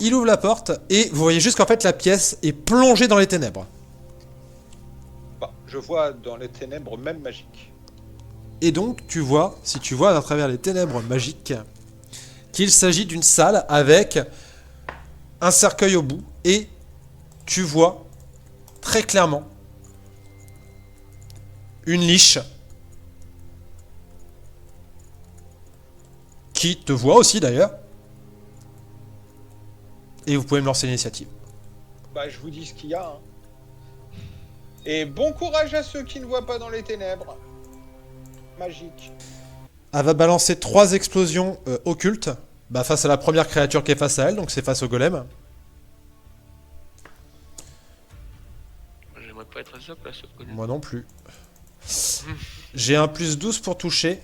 il ouvre la porte et vous voyez juste qu'en fait la pièce est plongée dans les ténèbres. Bah, je vois dans les ténèbres même magiques. Et donc tu vois, si tu vois à travers les ténèbres magiques, qu'il s'agit d'une salle avec un cercueil au bout et tu vois très clairement une liche qui te voit aussi d'ailleurs. Et vous pouvez me lancer l'initiative. Bah, je vous dis ce qu'il y a. Hein. Et bon courage à ceux qui ne voient pas dans les ténèbres. Magique. Elle va balancer 3 explosions occultes face à la première créature qui est face à elle, donc c'est face au golem. J'aimerais pas être à sa place. Moi non plus. J'ai un plus 12 pour toucher.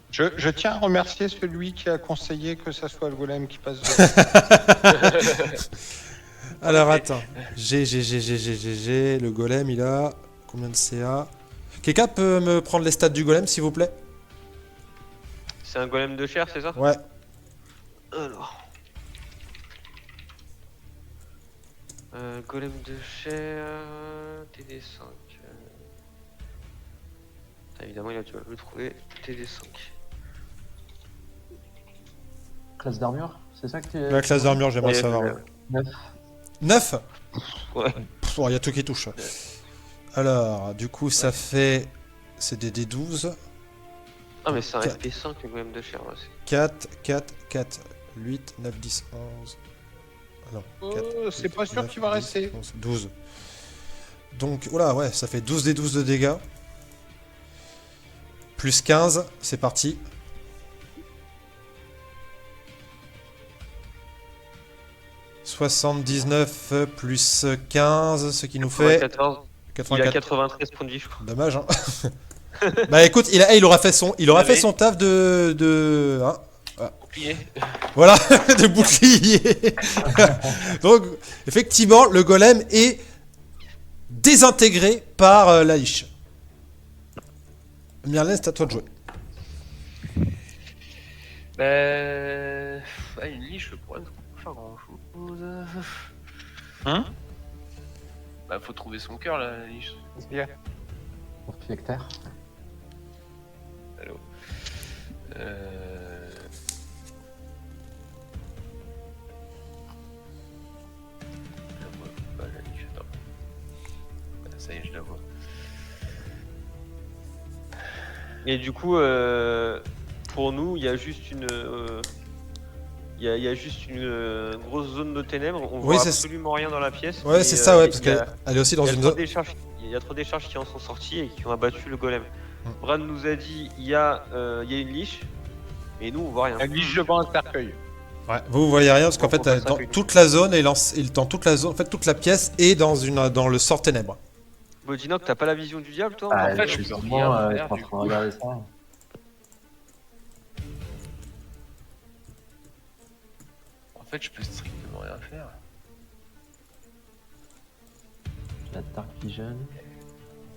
Je tiens à remercier celui qui a conseillé que ça soit le golem qui passe. Alors attends. J'ai. Le golem il a. Combien de CA? Quelqu'un peut me prendre les stats du golem s'il vous plaît? C'est un golem de chair, c'est ça? Ouais. Alors. Golem de chair. TD5. Évidemment, tu vas le trouver. TD5. Classe d'armure, c'est ça que tu... La classe d'armure, j'aimerais Ouais, savoir. ouais. 9. 9? Ouais. Il y a tout qui touche. Alors, du coup, ça fait. C'est des D12. Ah, mais c'est un Quatre. FP5 le golem de chair. Là, 4, 4, 4, 8, 9, 10, 11. Non, 4, C'est pas sûr que tu vas rester. 11, 12. Donc, oula, ouais, ça fait 12 des 12 de dégâts. Plus 15, c'est parti. « 79 plus 15, ce qui nous fait 94. Il a 93 points de vie, je crois. Dommage, hein. Bah écoute, il aura fait son taf de hein, Bouclier. voilà, de bouclier. Donc, effectivement, le golem est désintégré par la liche. Merlin, c'est à toi de jouer. Une liche, le problème, c'est qu'on peut pas faire grand chose. Hein? Bah, faut trouver son cœur, là, la liche. Proflectaire. Allô. La vois pas, la liche, attends. Ça y est, je la vois. Et du coup, pour nous, il y a juste une. Il y a juste une grosse zone de ténèbres, on Oui, voit c'est absolument rien dans la pièce. Ouais, et, c'est ça, ouais, parce il y a- qu'elle est aussi dans il y a une trop zone. de décharges- il y a trop de décharges qui en sont sorties et qui ont abattu le golem. Mm. Brad nous a dit il y a une liche, mais nous on voit rien. La liche devant un cercueil. Ouais, vous voyez rien parce qu'en fait, On passe dans un peu. toute la zone, dans toute la zone, en fait, toute la pièce est dans le sort ténèbres. Bodinoc, t'as pas la vision du diable toi? Ah, en fait, je je suis peux sûrement, rien je faire, suis en du train coup. de regarder ça. En fait, je peux strictement rien faire. La Dark Vision.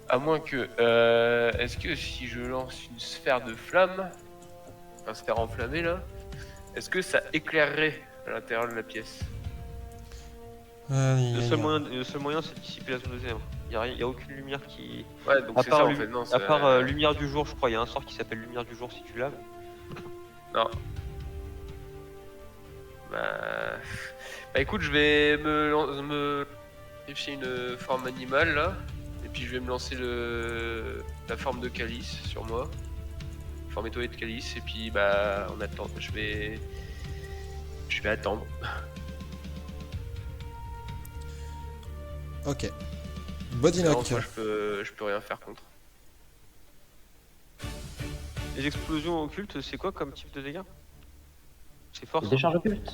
À moins que, est-ce que si je lance une sphère de flamme, un sphère enflammée là, est-ce que ça éclairerait à l'intérieur de la pièce? Le seul moyen c'est de dissiper la zone de ténèbres. Il y a aucune lumière qui. Ouais, donc À c'est part, ça en fait, non, à part lumière du jour, je crois, il y a un sort qui s'appelle lumière du jour si tu l'as. non. Bah... bah écoute, je vais me vérifier une forme animale là, et puis je vais me lancer la forme de calice sur moi, forme étoilée de calice, et puis bah on attend, je vais attendre. Ok. Non, Bodinoc. moi, je peux rien faire contre. Les explosions occultes, c'est quoi comme type de dégâts? C'est force? Les décharges occultes.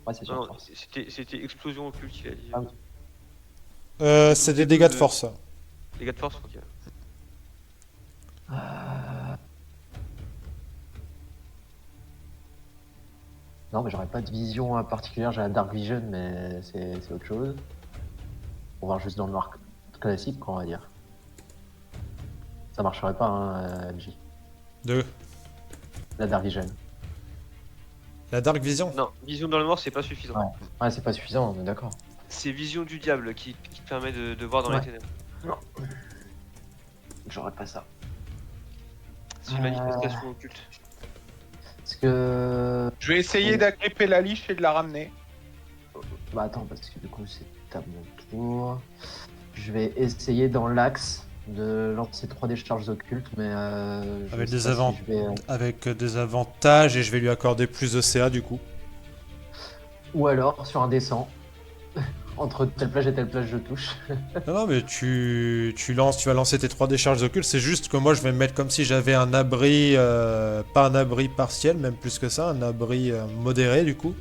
Ouais, c'est sûr. Non, force. c'était explosion occulte, il a dit. Ah oui. C'est des dégâts de force. Dégâts de force, ok. Non, mais j'aurais pas de vision particulière. J'ai la Dark Vision, mais c'est autre chose. On va voir juste dans le noir classique, quoi, on va dire. Ça marcherait pas, hein, MJ. 2. La Dark Vision. La Dark Vision. Non, vision dans le noir, c'est pas suffisant. Ouais. Ouais, c'est pas suffisant, on est d'accord. C'est vision du diable qui te permet de voir dans Ouais. les ténèbres. J'aurais pas ça. C'est une manifestation occulte. Parce que. Je vais essayer d'agripper la liche et de la ramener. Bah attends, parce que du coup, c'est à mon tour. Je vais essayer dans l'axe de lancer 3 décharges occultes, mais. Je Avec sais des pas si avantages. je vais, Avec des avantages et je vais lui accorder plus de CA du coup. Ou alors sur un descent. Entre telle plage et telle plage, je touche. Non, non, mais tu vas lancer tes 3 décharges occultes. C'est juste que moi, je vais me mettre comme si j'avais un abri, pas un abri partiel, même plus que ça, un abri modéré du coup.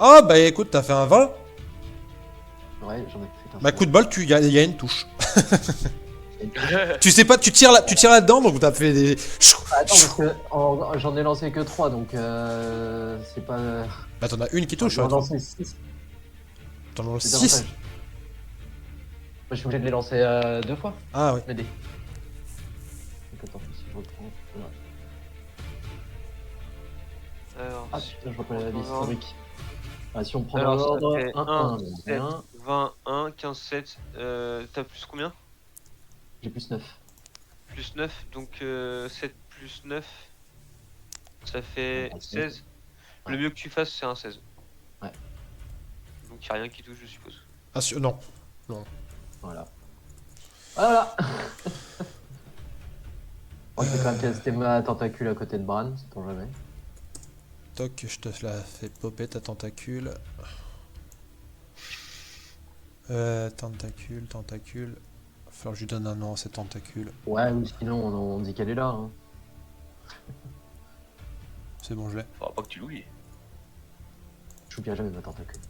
Ah, bah écoute, t'as fait un 20. Ouais, j'en ai fait un. Bah, coup de bol, il y a une touche. Tu sais pas, tu tires là-dedans, donc t'as fait des. Attends, parce que j'en ai lancé que 3, donc c'est pas. Bah, t'en as une qui touche, J'en ai ouais. lancé 6. T'en lances C'est 6. davantage. Je suis obligé de les lancer 2 fois, Ah, oui. les dés. Donc attends, si je reprends. Voilà. Alors, Ah putain, je vois pas la liste historique. Ah, si on prend Alors, dans ça l'ordre, fait 1, 1, 1, 7, 1, 20, 1, 15, 7. T'as plus combien? j'ai plus 9. Plus 9, donc 7 plus 9, ça fait Ouais, 16. Ouais. Le mieux que tu fasses, c'est un 16. Ouais. Donc y'a rien qui touche, je suppose. Ah, non. Voilà. Voilà. On peut quand même tester ma tentacule à côté de Bran, sait-on jamais. Toc, je te la fais popper ta tentacule. Tentacule. Va falloir que je lui donne un nom à cette tentacule. Ouais, ou sinon on dit qu'elle est là. Hein. C'est bon, je l'ai. Faudra pas que tu l'oublies. Je n'oublie jamais ma tentacule.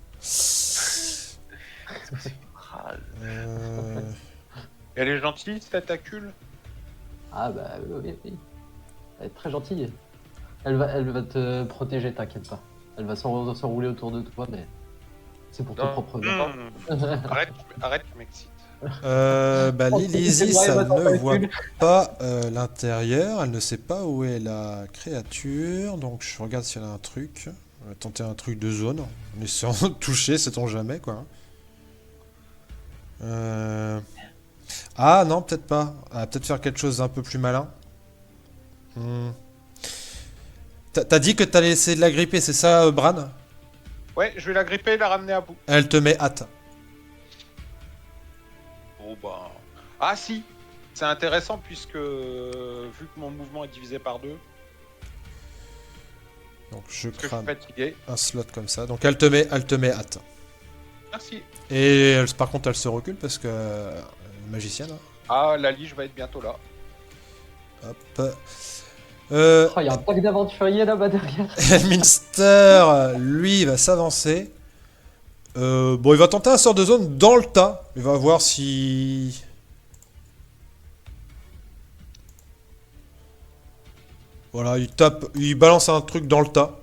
Ah, Elle est gentille, cette tentacule. Ah bah oui. Elle est très gentille. Elle va te protéger, t'inquiète pas. Elle va s'enrouler autour de toi, mais c'est pour ton Non. propre bien. Arrête, tu m'excites. Bah, Oh, Lilizy, c'est vrai, ça ma ne tentacule. voit pas l'intérieur. Elle ne sait pas où est la créature. Donc, je regarde s'il y a un truc. On va tenter un truc de zone. En essayant de toucher, sait-on jamais, quoi. Ah, non, peut-être pas. Elle va peut-être faire quelque chose d'un peu plus malin. T'as dit que t'allais essayer de la gripper, c'est ça, Bran? Ouais, je vais la gripper et la ramener à bout. Elle te met hâte. Oh bah. Ah si. C'est intéressant puisque vu que mon mouvement est divisé par 2, Donc, je parce que je suis crame fatigué. un slot comme ça. Donc, elle te met hâte. Merci. Et par contre, elle se recule parce que magicienne. Hein. Ah, la liche va être bientôt là. Hop. Oh, il y a un pack d'aventuriers là-bas derrière. Elminster, lui, va s'avancer. Bon, il va tenter un sort de zone dans le tas. Il va voir si... Voilà, il balance un truc dans le tas.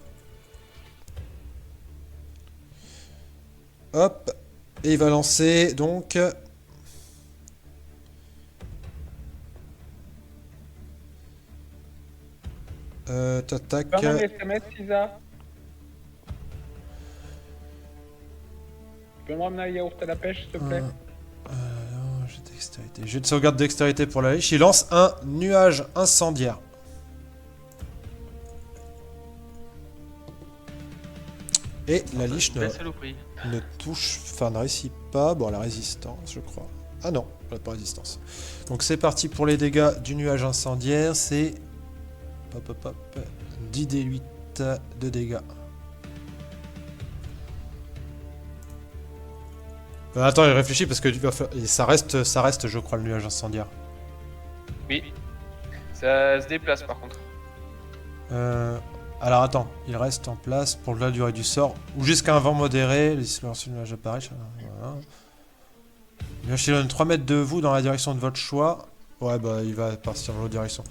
Hop. Et il va lancer, donc... Tac. Pas mon SMS, Lisa. Tu peux me ramener un yaourt à la pêche, s'il te plaît? J'ai dextérité. Jeu de sauvegarde dextérité pour la liche. Il lance un nuage incendiaire. Et la liche belle saloperie. ne touche, enfin ne réussit pas. Bon, la résistance, je crois. Ah non, elle n'a pas résistance. Donc c'est parti pour les dégâts du nuage incendiaire. C'est 10 d8 de dégâts. Attends, il réfléchit parce que ça reste, je crois, le nuage incendiaire. Oui. Ça se déplace par contre. Alors attends, il reste en place pour la durée du sort ou jusqu'à un vent modéré. Lorsque le nuage apparaît. Voilà. Il s'éloigne 3 mètres de vous dans la direction de votre choix. Ouais, bah il va partir dans l'autre direction.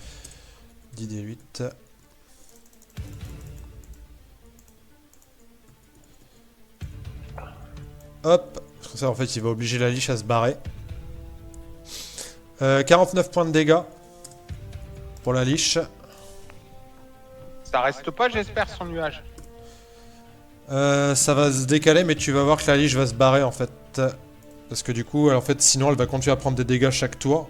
10 d8. Hop. Parce que ça, en fait, il va obliger la liche à se barrer. 49 points de dégâts pour la liche. Ça reste pas, j'espère, son nuage. Ça va se décaler, mais tu vas voir que la liche va se barrer en fait. Parce que du coup, en fait, sinon elle va continuer à prendre des dégâts chaque tour.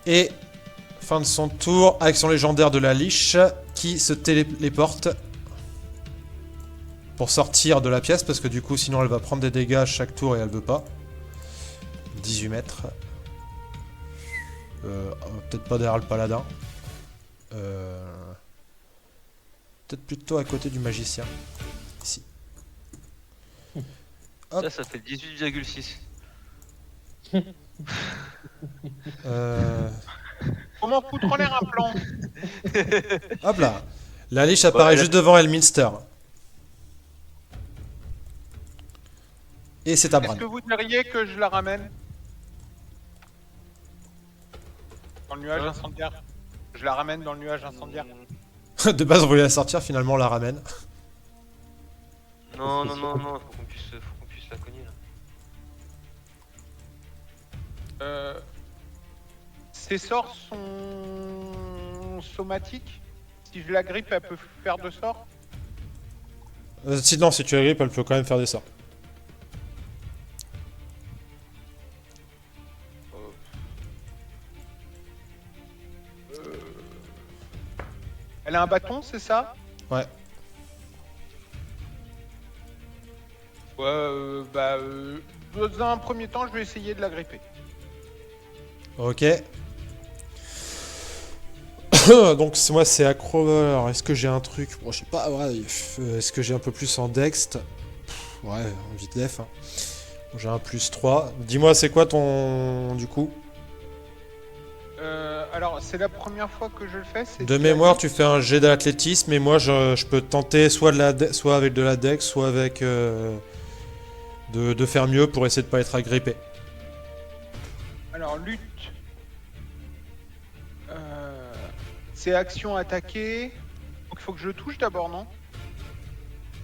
Et fin de son tour, action légendaire de la liche qui se téléporte pour sortir de la pièce parce que du coup sinon elle va prendre des dégâts chaque tour et elle veut pas. 18 mètres. Peut-être pas derrière le paladin. Peut-être plutôt à côté du magicien. Ici. Hop. Ça fait 18,6. Comment foutre en l'air un plan? Hop là. La liche apparaît juste devant Elminster. Et c'est à Est-ce Bran. que vous diriez que je la ramène? Dans le nuage incendiaire. Je la ramène dans le nuage incendiaire. De base on voulait la sortir, finalement on la ramène. Non, non, non, non, faut qu'on puisse la cogner là. Ses sorts sont somatiques. Si je la grippe, elle peut faire de sorts. Sinon si tu la grippes, elle peut quand même faire des sorts. Elle a un bâton, c'est ça? Ouais. Ouais, dans un premier temps, je vais essayer de la gripper. Ok. Donc moi c'est accro. Alors est-ce que j'ai un truc? Bon, je sais pas. Ouais, est-ce que j'ai un peu plus en dext? Ouais, en vite def. Hein. J'ai un plus 3. Dis-moi c'est quoi ton du coup? Alors, c'est la première fois que je le fais. De mémoire, tu fais un jet d'athlétisme et moi je peux tenter soit avec de la dex, soit avec de faire mieux pour essayer de pas être agrippé. Alors, lutte. C'est action attaquer. Donc, il faut que je touche d'abord, non?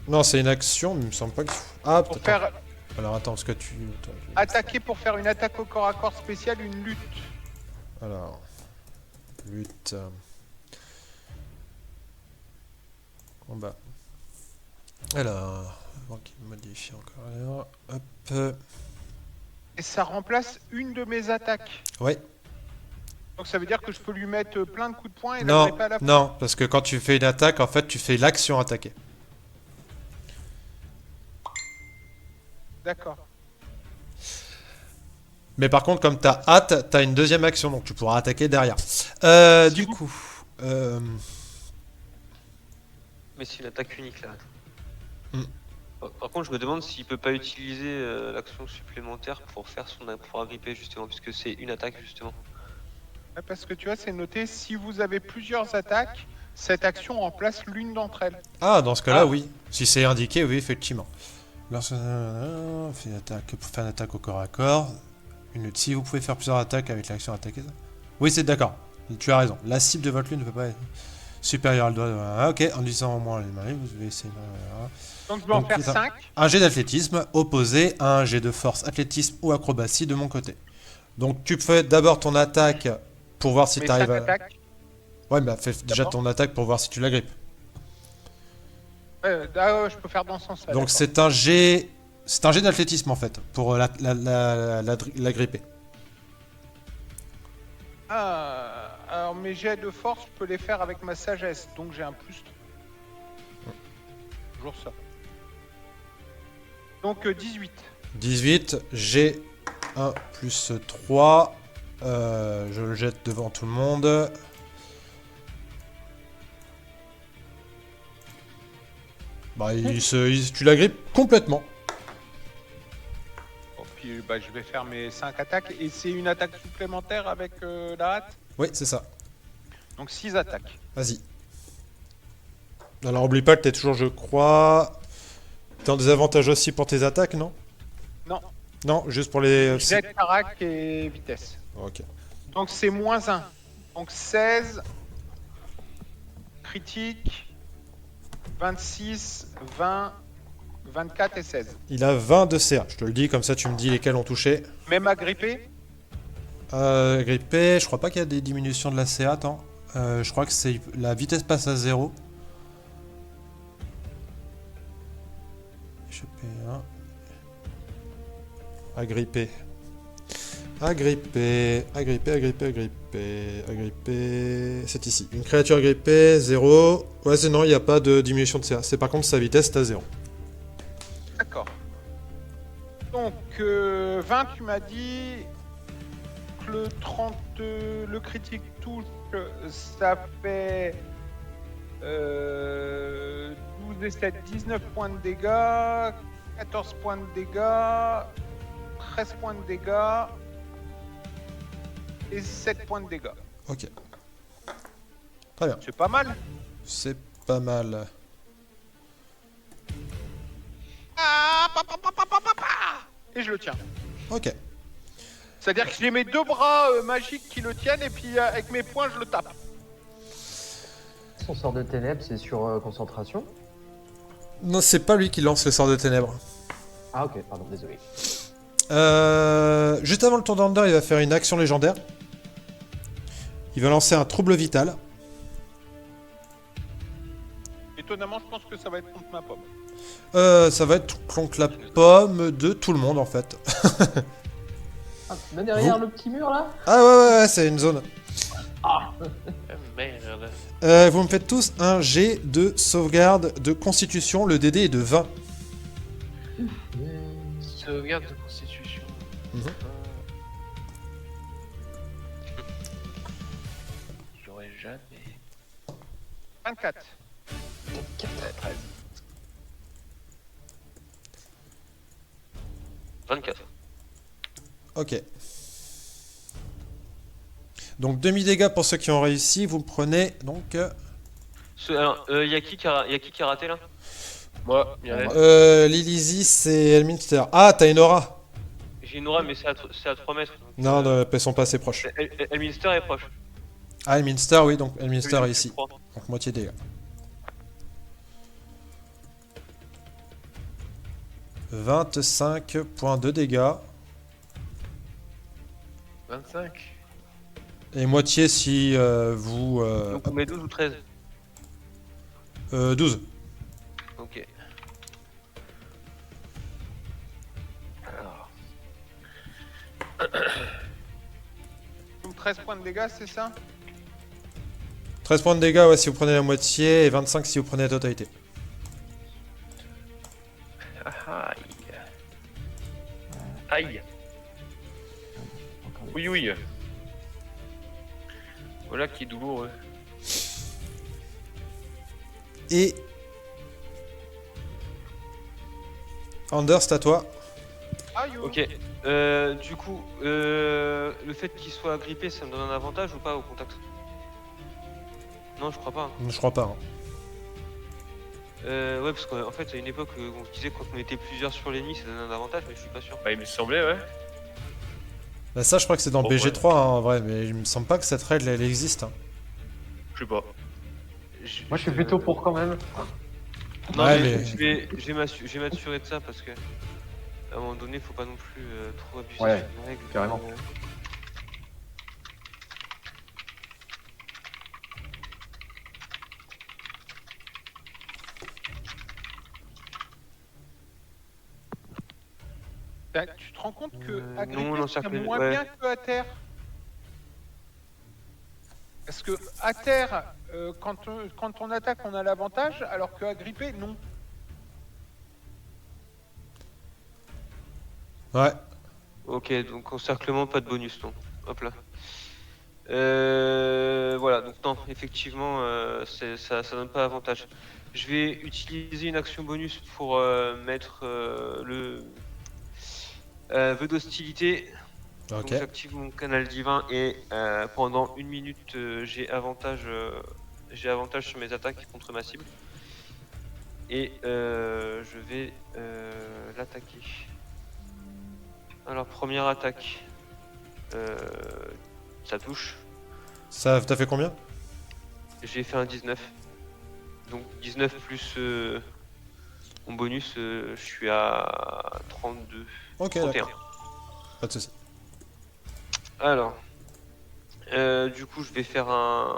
Non, c'est une action, mais il me semble pas que. Ah, Pour peut-être. faire Alors attends, parce que tu. attaquer pour faire une attaque au corps à corps spéciale, une lutte. Alors. Lutte. Combat. Alors. Ok, modifier encore là. Hop. Et ça remplace une de mes attaques. Ouais. Donc ça veut dire que je peux lui mettre plein de coups de poing et la Non, gripper à la fois. non, parce que quand tu fais une attaque, en fait, tu fais l'action attaquer. D'accord. Mais par contre, comme t'as hâte, t'as une deuxième action, donc tu pourras attaquer derrière. Du coup. Mais c'est une attaque unique là. Hmm. Par contre, je me demande s'il peut pas utiliser l'action supplémentaire pour faire pour agripper justement, puisque c'est une attaque justement. Ouais, parce que tu vois, c'est noté, si vous avez plusieurs attaques, cette action remplace l'une d'entre elles. Ah, dans ce cas-là, Ah. oui. Si c'est indiqué, oui, effectivement. Lorsque fait une attaque au corps à corps. Si vous pouvez faire plusieurs attaques avec l'action attaquer. Oui, c'est d'accord. Tu as raison. La cible de votre lune ne peut pas être supérieure à le doigt. Ah, ok, en utilisant au moins les mains, vous devez essayer. Donc je vais en Donc, faire putain. 5. Un jet d'athlétisme opposé à un jet de force, athlétisme ou acrobatie de mon côté. Donc tu fais d'abord ton attaque pour voir si Mes tu arrives 5 à. attaques. Ouais, mais fais déjà D'abord. ton attaque pour voir si tu la grippes. Ouais, je peux faire dans ce sens-là. Donc d'accord. c'est un jet. C'est un jet d'athlétisme en fait, pour la gripper. Ah, alors mes jets de force, je peux les faire avec ma sagesse, donc j'ai un plus 3. Toujours ça. Donc 18. 18, j'ai 1 plus 3. Je le jette devant tout le monde. Bah, tu la grippes complètement. Bon, puis je vais faire mes 5 attaques, et c'est une attaque supplémentaire avec la hâte. Oui, c'est ça. Donc 6 attaques. Vas-y. Alors, oublie pas que t'es toujours, je crois. T'es en désavantage aussi pour tes attaques, non? Non, Non, juste pour les. jet de carac et vitesse. Ok. Donc c'est moins 1. Donc 16. Critique. 26, 20, 24 et 16. Il a 20 de CA. Je te le dis, comme ça tu me dis lesquels ont touché. Même agrippé. Grippé, je crois pas qu'il y a des diminutions de la CA, attends. Je crois que c'est la vitesse passe à 0. Échappé 1. Agrippé. Agrippé. C'est ici. Une créature agrippée, 0. Ouais, c'est non, il n'y a pas de diminution de CA. C'est par contre sa vitesse est à 0. D'accord. Donc, 20, tu m'as dit que le 30, le critique touche, ça fait 12 et 7, 19 points de dégâts, 14 points de dégâts, 13 points de dégâts et 7 points de dégâts. Ok. Très bien. C'est pas mal. C'est pas mal. Ah, pa, pa, pa, pa, pa, pa, pa. Et je le tiens. Ok. C'est-à-dire que j'ai mes deux bras magiques qui le tiennent et puis avec mes poings je le tape. Son sort de ténèbres, c'est sur concentration. Non, c'est pas lui qui lance le sort de ténèbres. Ah ok, pardon, désolé. Juste avant le tour d'Ander, il va faire une action légendaire. Il va lancer un trouble vital. Étonnamment, je pense que ça va être contre ma pomme. Ça va être contre la pomme de tout le monde en fait. Ah, mais derrière le petit mur là. Ah ouais, c'est une zone. Ah, merde. Vous me faites tous un G de sauvegarde de constitution. Le DD est de 20. Sauvegarde de constitution. Mhm. J'aurais jamais. 24. 13. 24. Ok. Donc demi-dégâts pour ceux qui ont réussi. Vous me prenez donc... Alors, y'a qui qui a raté là? Moi, il y en a. Lilisis et Elminster. Ah, t'as une aura. J'ai une aura, mais c'est à 3 mètres. Donc, Non, elles sont pas assez proches. Elminster est proche. Ah, Elminster, oui, donc Elminster Celui est du ici. 3. Donc moitié dégâts. 25 points de dégâts. 25. Et moitié si vous... Donc on met 12 ou 13. 12. Ok. Alors. Donc 13 points de dégâts, c'est ça? 13 points de dégâts ouais, si vous prenez la moitié et 25 si vous prenez la totalité. Aïe. Aïe. Oui, oui. Voilà qui est douloureux. Et... Anders, c'est à toi. Aïe. Ok. Du coup, le fait qu'il soit agrippé, ça me donne un avantage ou pas au contact? Non, je crois pas. Je crois pas. Hein. Ouais, parce qu'en fait, à une époque, on se disait que quand on était plusieurs sur l'ennemi, ça donnait un avantage, mais je suis pas sûr. Bah, il me semblait, ouais. Bah ça, je crois que c'est dans Bon, BG3 hein, en vrai, mais il me semble pas que cette règle elle existe. Hein. Je sais pas. Moi je suis plutôt pour quand même. Non, Ouais, mais mais- je vais m'assurer de ça parce que à un moment donné, faut pas non plus trop abuser Ouais, sur les règles. carrément. Tu te rends compte que non, agrippé l'encercle- c'est moins ouais. bien que à terre? Parce que à terre, quand on attaque, on a l'avantage, alors que agrippé, non. Ouais. Ok, donc encerclement, pas de bonus, non. Hop là. Voilà, donc non, effectivement, ça donne pas avantage. Je vais utiliser une action bonus pour mettre le vœu d'hostilité. Ok. Donc j'active mon canal divin et pendant 1 minute, j'ai avantage sur mes attaques contre ma cible. Et je vais l'attaquer. Alors première attaque, ça touche. Ça, t'as fait combien? J'ai fait un 19. Donc 19 plus Mon bonus, je suis à 32. Ok, 31. d'accord. Pas de soucis. Alors, du coup, je vais faire un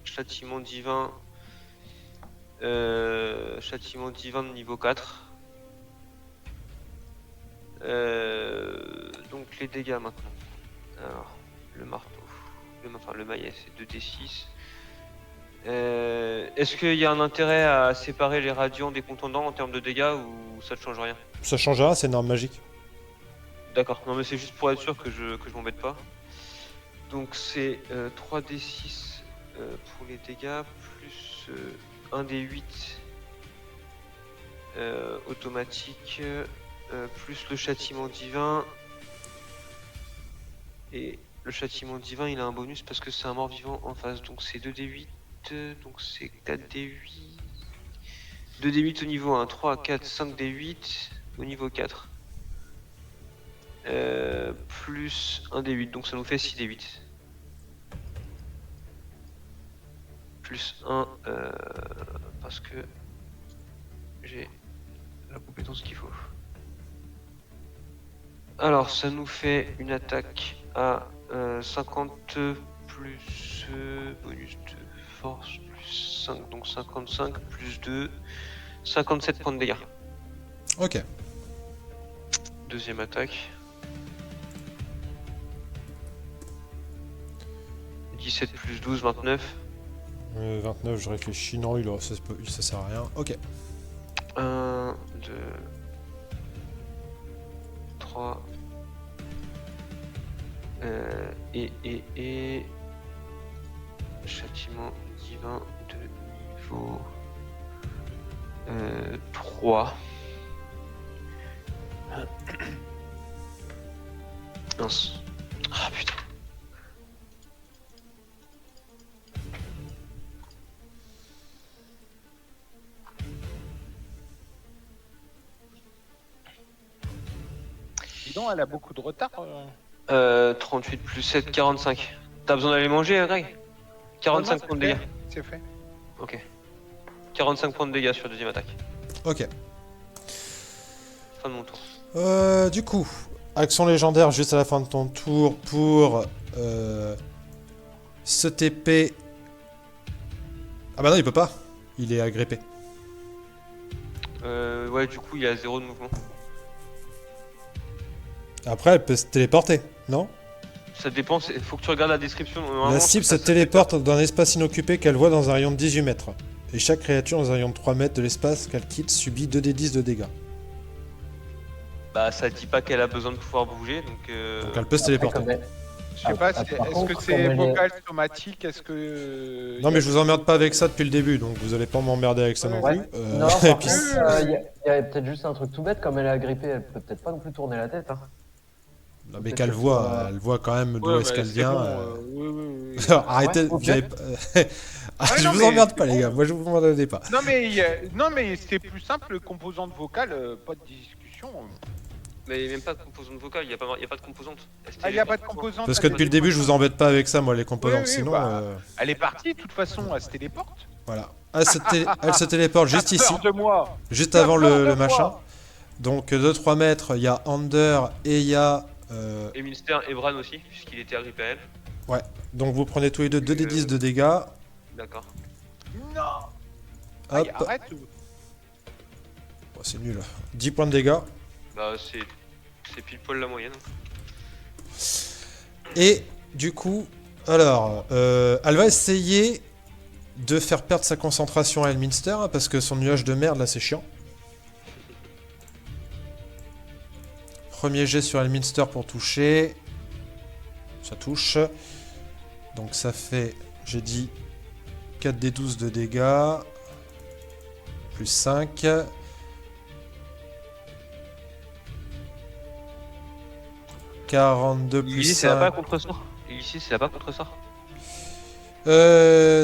châtiment divin. Châtiment divin de niveau 4. Donc les dégâts maintenant. Alors, le marteau. Le maillet, c'est 2d6. Est-ce qu'il y a un intérêt à séparer les radiants des contendants en termes de dégâts ou ça ne change rien? Ça changera, c'est une arme magique. D'accord, non mais c'est juste pour être sûr que je m'embête pas. Donc c'est 3d6 pour les dégâts, plus 1d8 automatique, plus le châtiment divin. Et le châtiment divin il a un bonus parce que c'est un mort-vivant en face, donc c'est 2d8, donc c'est 4d8. 2d8 au niveau 1, 3, 4, 5d8 au niveau 4. Plus 1d8, donc ça nous fait 6d8. Plus 1, parce que j'ai la compétence qu'il faut. Alors ça nous fait une attaque à 50 plus bonus de force, plus 5, donc 55, plus 2, 57 points de dégâts. Ok. Deuxième attaque. 17 plus 12, 29. 29, je réfléchis. Non, ça sert à rien. Ok. 1, 2, 3. Et châtiment divin de niveau 3. Mince. Ah putain. Dis donc, elle a beaucoup de retard. 38 plus 7, 45. T'as besoin d'aller manger, Greg? 45 points de dégâts. C'est fait. Ok. 45 points de dégâts sur deuxième attaque. Ok. Fin de mon tour. Du coup, action légendaire juste à la fin de ton tour pour se TP. Ah bah non, il peut pas. Il est agrippé. Ouais, du coup, il a 0 de mouvement. Après, elle peut se téléporter, non? Ça dépend, faut que tu regardes la description. Normalement, La cible se ça- téléporte dans un espace inoccupé qu'elle voit dans un rayon de 18 mètres. Et chaque créature dans un rayon de 3 mètres de l'espace qu'elle quitte subit 2d10 de dégâts. Bah, ça dit pas qu'elle a besoin de pouvoir bouger, donc. Donc elle peut se téléporter. Je sais pas, par est-ce contre, que comme c'est elle est- vocal, somatique, est-ce que... Non mais je vous emmerde pas avec ça depuis le début, donc vous allez pas m'emmerder avec ça non Ouais. plus. Non, et par puis, contre, il y a peut-être juste un truc tout bête, comme elle est agrippée, elle peut peut-être pas non plus tourner la tête. Hein. non, mais qu'elle voit, elle voit quand même d'où Ouais, est-ce mais qu'elle c'est vient. bon, oui, oui, oui. Arrêtez, Ouais, vous ok. avez pas- Ah, Ouais, je non, vous mais emmerde c'est pas les bon. gars, moi je vous emmerde pas. Non mais c'est plus simple, composante vocale, pas de discussion. Mais même pas de composante vocale, y a pas de composante. Ah, il n'y a pas de composante. Parce que depuis le début je vous embête pas avec ça moi les composantes, Oui, oui, sinon bah. Elle est partie, de toute façon, elle se téléporte. voilà. Elle se téléporte juste T'as ici, peur de moi. juste T'as avant peur de le moi. machin. Donc 2-3 mètres, il y a Ander et il y a... Et Minster et Bran aussi, puisqu'il était agrippé à elle. donc vous prenez tous les deux 2d10 de dégâts. D'accord. Non. Hop, Aïe, arrête. Oh, c'est nul. 10 points de dégâts. Bah, c'est pile poil la moyenne. Et du coup, alors, elle va essayer de faire perdre sa concentration à Elminster, hein, parce que son nuage de merde là c'est chiant. Premier jet sur Elminster pour toucher. Ça touche. Donc ça fait, j'ai dit, 4d12 de dégâts. Plus 5. « 42 plus Ici, c'est là 5. pas contre sort. Ici, c'est là pas contre sort.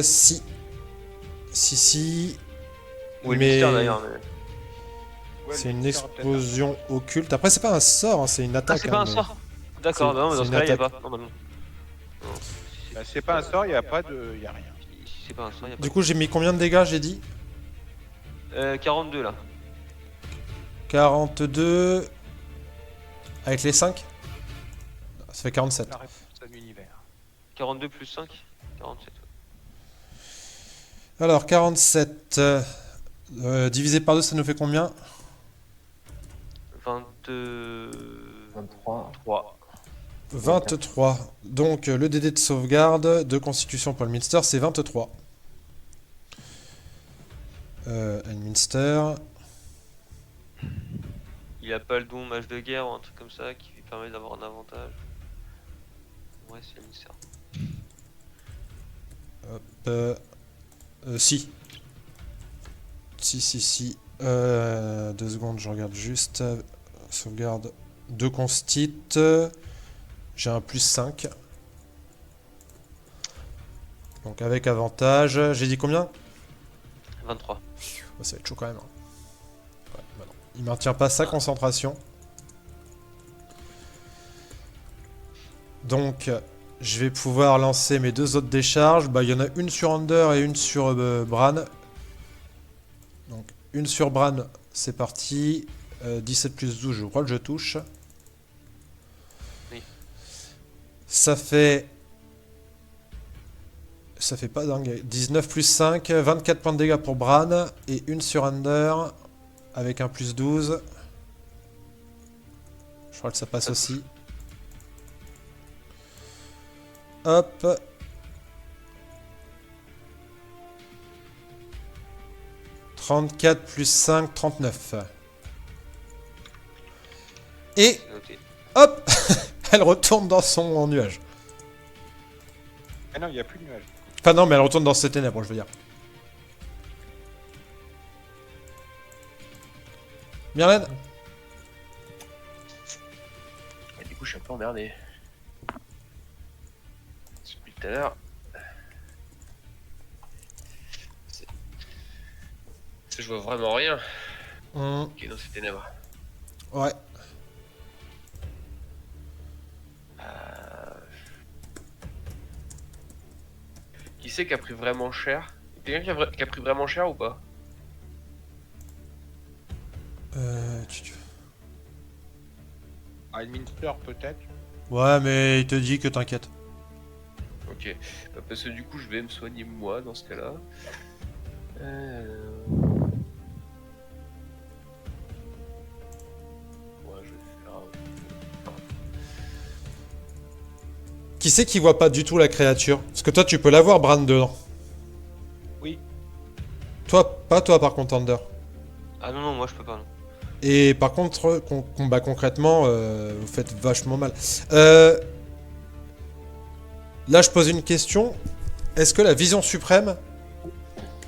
Si. Si. Ou le Mais- Minster d'ailleurs. Mais... Ouais, C'est le une mystère, peut-être. explosion occulte. Après, c'est pas un sort, hein, c'est une Ah, attaque. c'est pas hein, un mais- sort. D'accord, C'est- non, mais c'est dans ce une cas-là, y a attaque. pas. Non, bah non. Bah, c'est pas un sort, il n'y a pas de. Il y a rien. Si c'est pas un sort, y a pas. Du coup, j'ai mis combien de dégâts, j'ai dit 42 là. 42... Avec les 5 ça fait 47. La réponse à l'univers. 42 plus 5 47. Alors, 47 divisé par 2, ça nous fait combien? 23. 23. 23. Donc, le DD de sauvegarde de constitution pour le Minster, c'est 23. Minster. Il a pas le don mage de guerre ou un truc comme ça qui lui permet d'avoir un avantage. Ouais, c'est le mystère. Si. Si. 2 secondes, je regarde juste. Sauvegarde de constit. J'ai un plus 5. Donc avec avantage. J'ai dit combien? 23. Oh, ça va être chaud quand même. Hein. Ouais, bah non. Il maintient pas sa concentration. Donc, je vais pouvoir lancer mes 2 autres décharges. Bah, il y en a une sur Under et une sur Bran. Donc, une sur Bran, c'est parti. 17 plus 12, je crois que je touche. Oui. Ça fait pas dingue. 19 plus 5, 24 points de dégâts pour Bran. Et une sur Under, avec un plus 12. Je crois que ça passe Ça aussi. Hop. « 34 plus 5, 39. » Et C'est noté. hop. Elle retourne dans son nuage. Ah non, il n'y a plus de nuage. Enfin non, mais elle retourne dans ses ténèbres, je veux dire. Myrlène. Et du coup, je suis un peu emmerdé. Depuis tout à l'heure. Je vois vraiment rien qui est dans ces ténèbres. Ouais. Qui c'est qui a pris vraiment cher? Quelqu'un qui a pris vraiment cher ou pas? Ah, le Minster peut-être. Ouais, mais il te dit que t'inquiète. Ok. Bah, parce que du coup, je vais me soigner moi dans ce cas-là. Ouais, je vais faire. Qui c'est qui voit pas du tout la créature? Parce que toi, tu peux la voir, Bran, dedans. Oui. Toi, pas toi, par contre, Thunder. Ah non, moi je peux pas. Non. Et par contre, combat concrètement, vous faites vachement mal. Là, je pose une question. Est-ce que la vision suprême,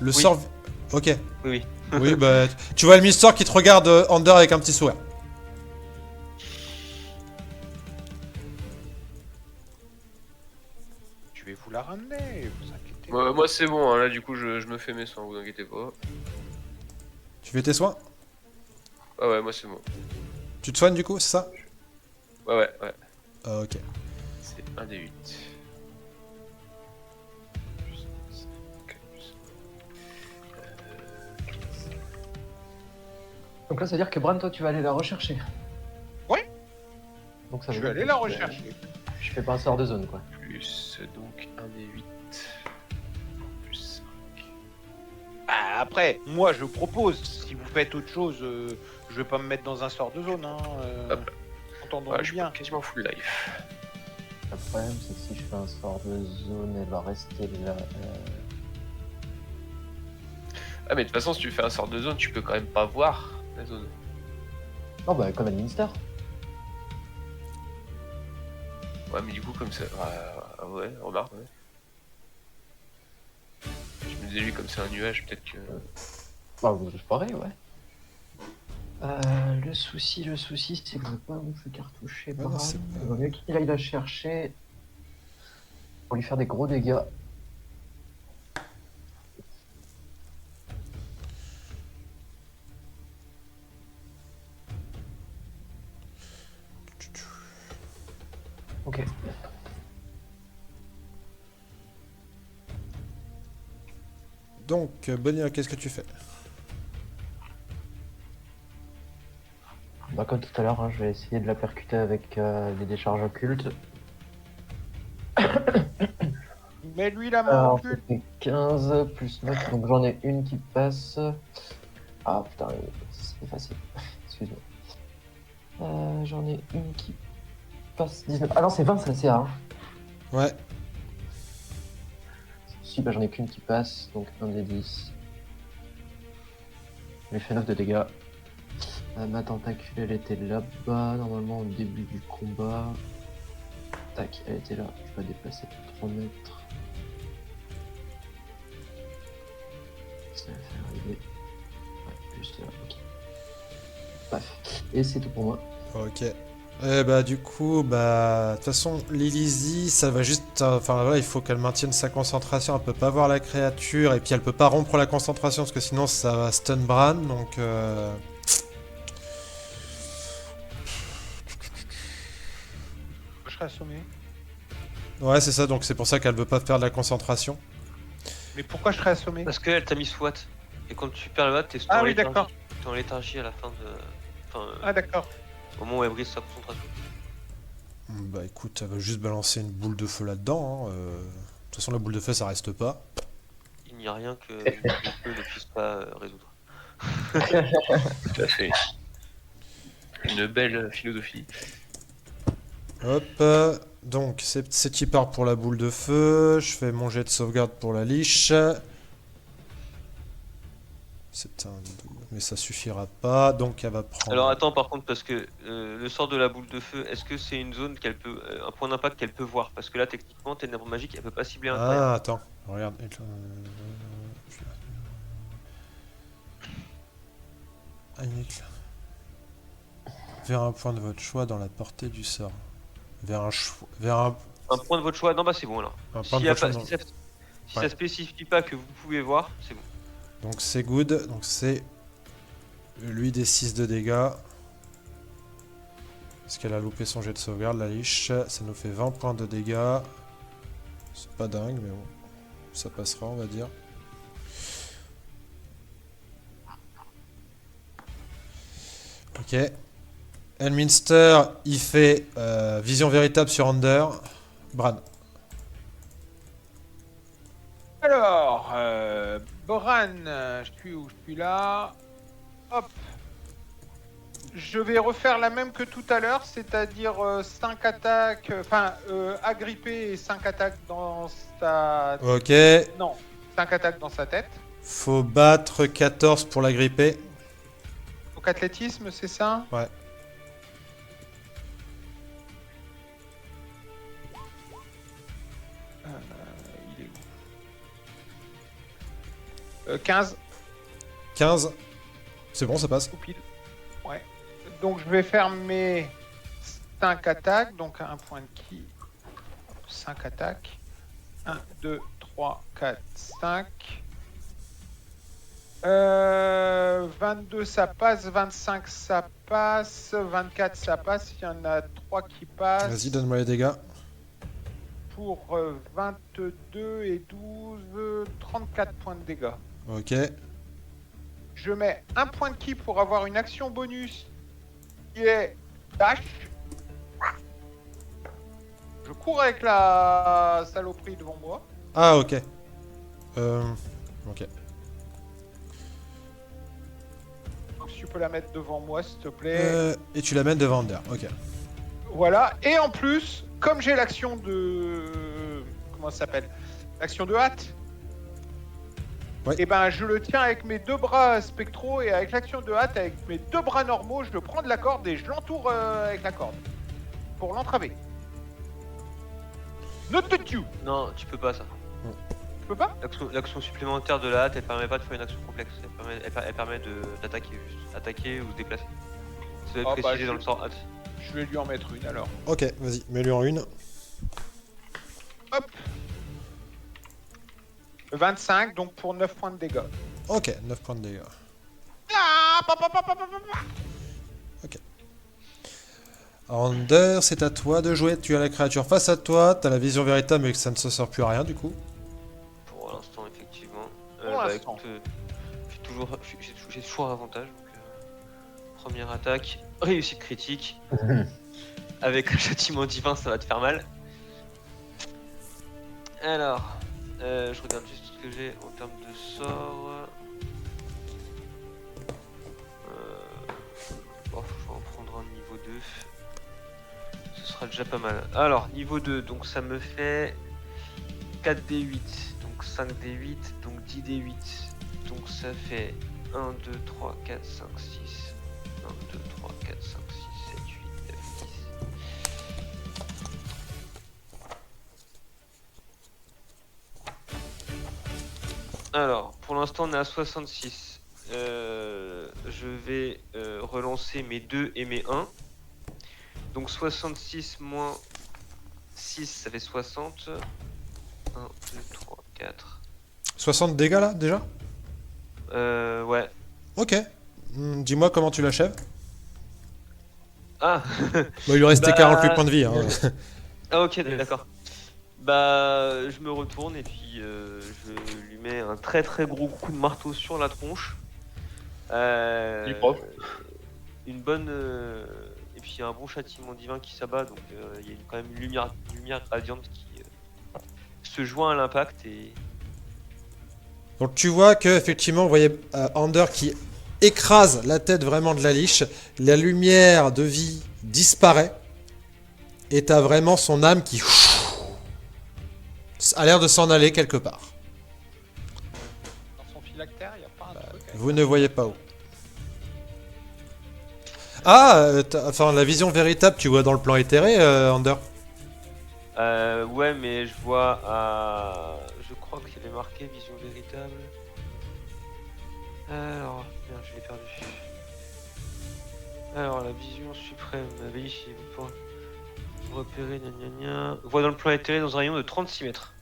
le Oui. sort... Ok. Oui. Oui, bah... Tu vois le Mister qui te regarde Under avec un petit sourire. Je vais vous la ramener, vous inquiétez Moi, c'est bon, hein, là du coup, je me fais mes soins, vous inquiétez pas. Tu fais tes soins? Ah ouais, moi c'est bon. Tu te soignes du coup, c'est ça? Ouais. Ah, ok. C'est un des 8. Donc là, ça veut dire que Bran, toi, tu vas aller la rechercher. Ouais. Donc ça Je veut vais dire aller que la tu- rechercher. Je fais pas un sort de zone, quoi. Plus donc un des 8. Plus 5. Ah, après, moi je propose, si vous faites autre chose, je vais pas me mettre dans un sort de zone. Hein, Hop. entendons Ouais, je bien. suis quasiment full life. Le problème, c'est que si je fais un sort de zone, elle va rester là. Ah, mais de toute façon, si tu fais un sort de zone, tu peux quand même pas voir la zone. Oh, bah, comme Administer. Ouais, mais du coup, comme ça. Ouais, remarque, ouais. Je me disais, lui, comme c'est un nuage, peut-être que. Bah, c'est pareil, ouais. Le souci, c'est que je veux pas vous faire cartoucher non, Bran. c'est pas- Il vaut mieux qu'il aille la chercher pour lui faire des gros dégâts. Ok. Donc, Bonnie, qu'est-ce que tu fais? Bah, comme tout à l'heure, hein, je vais essayer de la percuter avec les décharges occultes. Mets-lui la main Alors, au cul. c'était 15 plus 9, donc j'en ai une qui passe. Ah putain, c'est facile. Excuse-moi. J'en ai une qui passe 19. Ah non, c'est 20, ça, c'est A. Hein. Ouais. Si, bah j'en ai qu'une qui passe, donc 1 des 10. Je lui fais 9 de dégâts. Ma tentacule, elle était là-bas, normalement au début du combat. Tac, elle était là. Je vais déplacer de 3 mètres. Ça va faire arriver. Ouais, juste là, ok. Bref, et c'est tout pour moi. Ok. Eh bah du coup, bah de toute façon, Lilizy, ça va juste, enfin voilà, il faut qu'elle maintienne sa concentration. Elle peut pas voir la créature et puis elle peut pas rompre la concentration parce que sinon ça va stun Bran. Donc Je serai assommé. ouais, c'est ça. Donc c'est pour ça qu'elle veut pas faire de la concentration. Mais pourquoi je serais assommé? Parce qu'elle t'a mis SWAT. Et quand tu perds le watt, t'es Ah en oui, léthargie. d'accord. T'es en léthargie à la fin de. Enfin, Ah d'accord. au moment où elle brise sa concentration. Bah écoute, elle va juste balancer une boule de feu là-dedans. Hein. De toute façon, la boule de feu, ça reste pas. Il n'y a rien que le feu ne puisse pas résoudre. Tout à fait. Une belle philosophie. Hop. Donc c'est qui part pour la boule de feu. Je fais mon jet de sauvegarde pour la liche. C'est un 2, mais ça suffira pas, donc elle va prendre... Alors attends par contre parce que le sort de la boule de feu, est-ce que c'est une zone qu'elle peut, un point d'impact qu'elle peut voir? Parce que là techniquement ténèbres magiques elle peut pas cibler un terrain. Ah, attends, regarde. Vers un point de votre choix dans la portée du sort. Vers un Un point de votre choix, non bah c'est bon alors. point Si, de y a votre choix pas- dans- si ça, si Ouais. ça spécifie pas que vous pouvez voir, c'est bon. Donc c'est good, donc c'est lui des 6 de dégâts. Parce qu'elle a loupé son jet de sauvegarde, la liche. Ça nous fait 20 points de dégâts. C'est pas dingue, mais bon. Ça passera, on va dire. Ok. Elminster, il fait vision véritable sur Under. Bran. Alors, Bran, je suis où? Je suis là. Hop. Je vais refaire la même que tout à l'heure, c'est-à-dire 5 attaques, enfin agrippé et 5 attaques dans sa... Ok. Non, 5 attaques dans sa tête. Faut battre 14 pour la gripper. Donc athlétisme, c'est ça? Ouais. Il est où 15 15. C'est bon, ça passe. ou pile. Ouais. Donc je vais faire mes 5 attaques, donc un point de ki. 5 attaques. 1, 2, 3, 4, 5. 22 ça passe, 25 ça passe, 24 ça passe, il y en a 3 qui passent. Vas-y, donne-moi les dégâts. Pour 22 et 12, 34 points de dégâts. Ok. Je mets un point de ki pour avoir une action bonus qui est dash. Je cours avec la saloperie devant moi. Ah, ok. Ok. Donc si tu peux la mettre devant moi s'il te plaît. Et tu l'amènes devant Under. Ok. Voilà. Et en plus, comme j'ai l'action de... Comment ça s'appelle? L'action de hâte. Ouais. Et ben je le tiens avec mes 2 bras spectraux et avec l'action de hâte, avec mes 2 bras normaux, je le prends de la corde et je l'entoure avec la corde. Pour l'entraver. Not touch you. Non, tu peux pas ça. Tu peux pas? L'action supplémentaire de la hâte, elle permet pas de faire une action complexe. Elle permet d'attaquer juste, attaquer ou se déplacer. Ça doit être Oh, bah, précisé dans le sort hâte. Je vais lui en mettre une alors. Ok, vas-y, mets-lui en une. Hop. 25, donc pour 9 points de dégâts. Ok, 9 points de dégâts. Ah, pa, pa, pa, pa, pa, pa. Under, c'est à toi de jouer. Tu as la créature face à toi. T'as la vision véritable, mais que ça ne se sert plus à rien du coup. Pour l'instant, effectivement. Pour l'instant. Écoute, j'ai toujours avantage. Donc, Première attaque, réussite critique. Avec un châtiment divin, ça va te faire mal. Alors, je regarde juste ce que j'ai en termes de sorts. Bon, je vais en prendre un niveau 2. Ce sera déjà pas mal. Alors, niveau 2, donc ça me fait 4d8, donc 5d8, donc 10d8. Donc ça fait 1, 2, 3, 4, 5, 6. 1, 2, 3, 4, 5, 6, 7, 8, 9, 10. Alors, pour l'instant, on est à 66. Je vais relancer mes 2 et mes 1. Donc 66 moins 6, ça fait 60. 1, 2, 3, 4. 60 dégâts là déjà? Ouais. Ok. Dis-moi comment tu l'achèves. Ah, Bon, il lui restait Bah, 48 points de vie. Hein. ah ok, d'accord. Bah, je me retourne et puis je lui mets un très très gros coup de marteau sur la tronche. Il est propre. Une bonne et puis un bon châtiment divin qui s'abat, donc il y a quand même une lumière radiante qui se joint à l'impact et Donc tu vois que effectivement, vous voyez Ander qui écrase la tête vraiment de la liche. La lumière de vie disparaît. Et t'as vraiment son âme qui a l'air de s'en aller quelque part. Dans son phylactère, il n'y a pas un truc. avec- Vous ne voyez pas où. Ah, enfin la vision véritable, tu vois dans le plan éthéré, Ander. ouais, mais je vois à je crois qu'il y avait marqué vision véritable. Alors, merde, je l'ai perdu. Alors, la vision suprême, oui, si vous pouvez repérer, gna gna gna. Voit dans le plan éthéré dans un rayon de 36 mètres.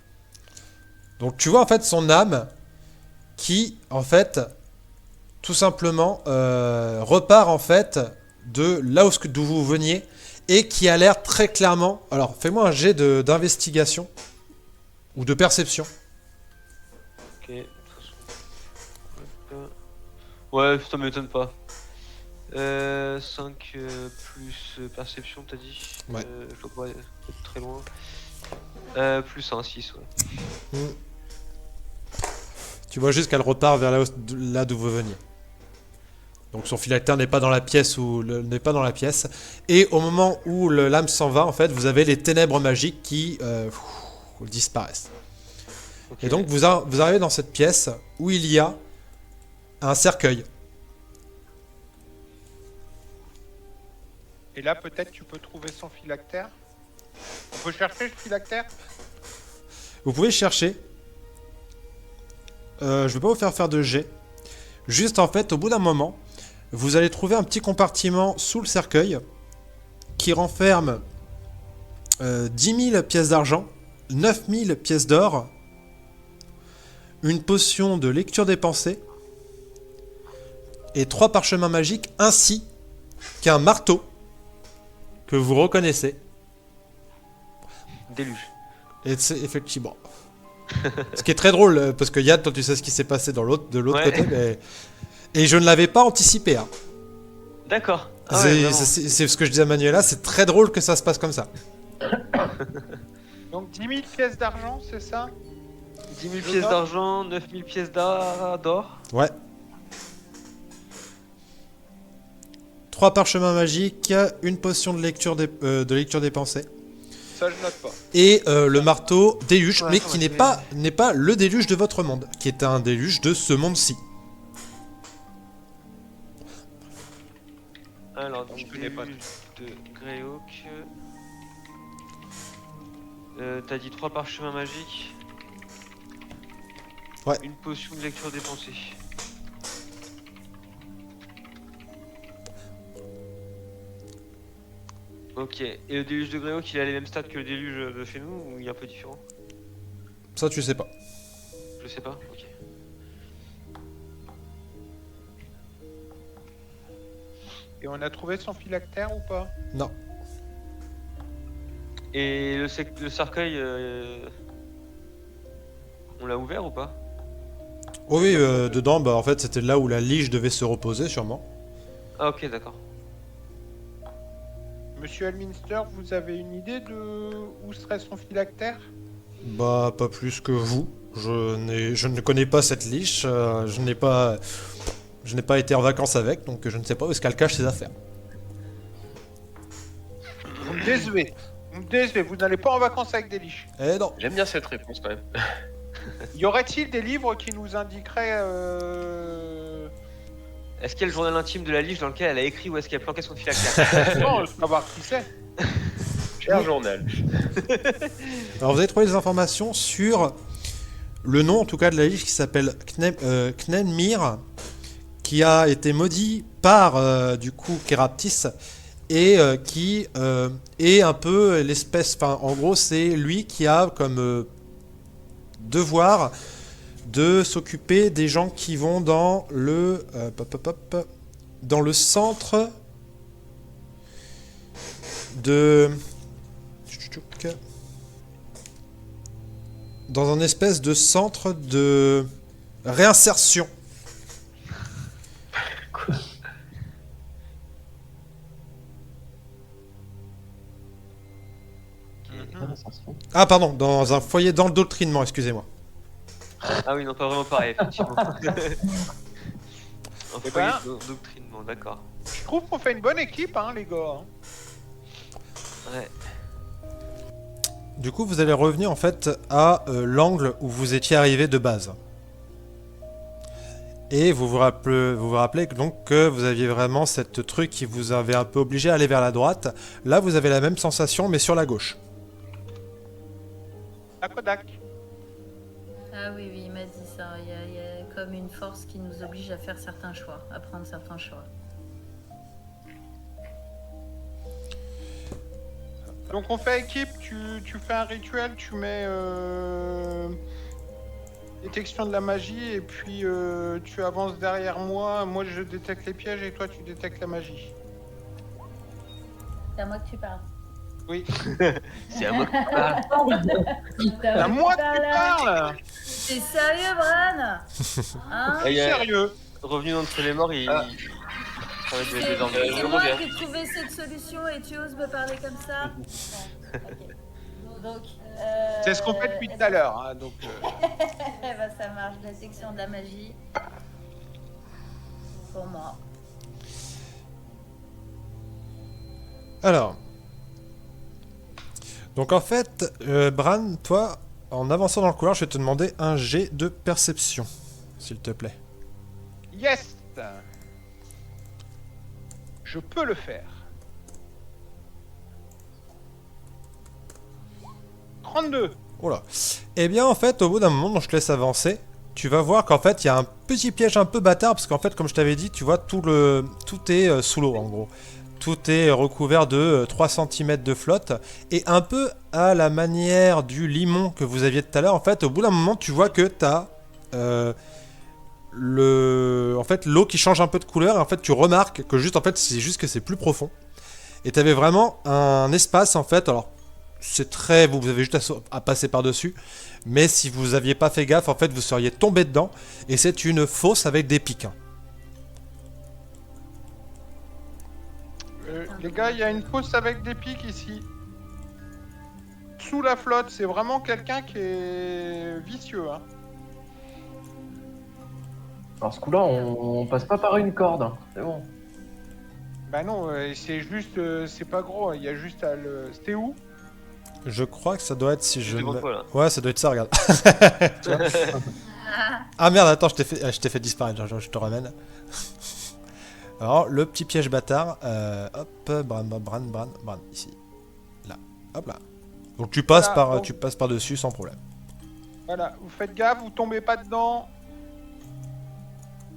Donc tu vois en fait son âme qui en fait tout simplement repart en fait de là d'où vous veniez et qui a l'air très clairement. Alors fais-moi un jet d'investigation ou de perception. Ok, de toute façon. Ouais, ça m'étonne pas. 5 plus perception, t'as dit. Ouais. Je dois pas être très loin. Plus 1, 6, ouais. Tu vois juste qu'elle repart vers là d'où vous veniez. Donc son phylactère n'est pas dans la pièce n'est pas dans la pièce. Et au moment où l'âme s'en va, en fait, vous avez les ténèbres magiques qui disparaissent. Ok. Et donc vous arrivez dans cette pièce où il y a un cercueil. Et là, peut-être tu peux trouver son phylactère. On peut chercher le phylactère. Vous pouvez chercher. Je vais pas vous faire de jet. Juste en fait, au bout d'un moment, vous allez trouver un petit compartiment sous le cercueil qui renferme 10 000 pièces d'argent, 9 000 pièces d'or, une potion de lecture des pensées et 3 parchemins magiques ainsi qu'un marteau que vous reconnaissez. Déluge. Et c'est effectivement. Ce qui est très drôle, parce que Yann, toi tu sais ce qui s'est passé de l'autre Ouais. côté, mais... Et je ne l'avais pas anticipé. Hein. D'accord. Ah ouais, vraiment. C'est ce que je disais à Manuela, c'est très drôle que ça se passe comme ça. Donc 10 000 pièces d'argent, c'est ça? 10 000 Je pièces note. d'argent, 9 000 pièces d'or. Ouais. 3 parchemins magiques, une potion de lecture des pensées. Ça, je note pas. Et le marteau déluge, Ouais, mais ça qui va, n'est pas le déluge de votre monde, qui est un déluge de ce monde-ci. Alors, donc, Je connais pas. déluge de Greyhawk. T'as dit 3 parchemins magiques. Ouais. Une potion de lecture des pensées. Ok. Et le déluge de Greyhawk, il a les mêmes stats que le déluge de chez nous ou il est un peu différent? Ça, tu sais pas. Je sais pas. Ok. Et on a trouvé son phylactère ou pas? Non. Et le cercueil, on l'a ouvert ou pas? Oh oui, dedans, bah, en fait, c'était là où la liche devait se reposer, sûrement. Ah, ok, d'accord. Monsieur Elminster, vous avez une idée de où serait son phylactère? Bah, pas plus que vous. Je ne connais pas cette liche, je n'ai pas été en vacances avec, donc je ne sais pas où est-ce qu'elle cache ses affaires. Vous me décevez. Vous me décevez, vous n'allez pas en vacances avec des liches. Eh non. J'aime bien cette réponse quand même. Y aurait-il des livres qui nous indiqueraient... Est-ce qu'il y a le journal intime de la Liche dans lequel elle a écrit où est-ce qu'elle planquait son phylactère? Non, je veux savoir qui c'est. Cher journal. Alors vous avez trouvé des informations sur le nom en tout cas de la liche qui s'appelle Knenmir, qui a été maudit par du coup Keraptis et qui est un peu l'espèce, enfin en gros c'est lui qui a comme devoir de s'occuper des gens qui vont dans le dans le centre de dans un espèce de centre de réinsertion. Ah pardon, dans un foyer d'endoctrinement, excusez-moi. Ah oui, non, pas vraiment pareil, effectivement. Un Eh foyer ben- d'endoctrinement, d'accord. Je trouve qu'on fait une bonne équipe, hein, les gars. Ouais. Du coup, vous allez revenir en fait à l'angle où vous étiez arrivé de base. Et vous vous rappelez donc que vous aviez vraiment cette truc qui vous avait un peu obligé à aller vers la droite. Là, vous avez la même sensation, mais sur la gauche. La Kodak. Ah oui, oui, il m'a dit ça. Il y a comme une force qui nous oblige à faire certains choix, à prendre certains choix. Donc on fait équipe, tu fais un rituel, tu mets détection de la magie et puis tu avances derrière moi. Moi je détecte les pièges et toi tu détectes la magie. C'est à moi que tu parles. Oui. C'est à moi que tu parles. C'est À moi que tu parles. T'es sérieux, Bran? Hein? Et il y a- Sérieux. Revenu d'entre les morts, il travaille C'est des ordres. c'est je moi reviens. qui ai trouvé cette solution et tu oses me parler comme ça? Bon, ok. Donc, C'est ce qu'on fait depuis tout à l'heure. Hein, donc, Eh ben, ça marche, la section de la magie. Pour moi. Alors. Donc en fait, Bran, toi, en avançant dans le couloir, je vais te demander un jet de perception, s'il te plaît. yes. Je peux le faire. 32. Oh là. Eh bien, en fait, au bout d'un moment, dont je te laisse avancer, tu vas voir qu'en fait, il y a un petit piège un peu bâtard, parce qu'en fait, comme je t'avais dit, tu vois, tout est sous l'eau, en gros. Tout est recouvert de 3 cm de flotte, et un peu à la manière du limon que vous aviez tout à l'heure, en fait, au bout d'un moment, tu vois que tu as en fait, l'eau qui change un peu de couleur, et en fait, tu remarques que juste, en fait, c'est juste que c'est plus profond. Et tu avais vraiment un espace, en fait, alors, c'est très... Vous avez juste à passer par-dessus. Mais si vous aviez pas fait gaffe, en fait, vous seriez tombé dedans. Et c'est une fosse avec des pics. Hein. Les gars, il y a une fosse avec des pics ici. Sous la flotte, c'est vraiment quelqu'un qui est vicieux. Hein. Alors ce coup-là, on passe pas par une corde, hein. C'est bon. Bah non, c'est juste... c'est pas gros, il y a juste à le... C'était où? Je crois que ça doit être si je... devant toi, là. Ouais, ça doit être ça, regarde. Tu vois. Ah merde, attends, je t'ai fait disparaître, je te ramène. Alors, le petit piège bâtard. Hop, Bran, ici. Là, hop là. Donc tu passes Voilà, donc- tu passes par-dessus sans problème. Voilà, vous faites gaffe, vous tombez pas dedans.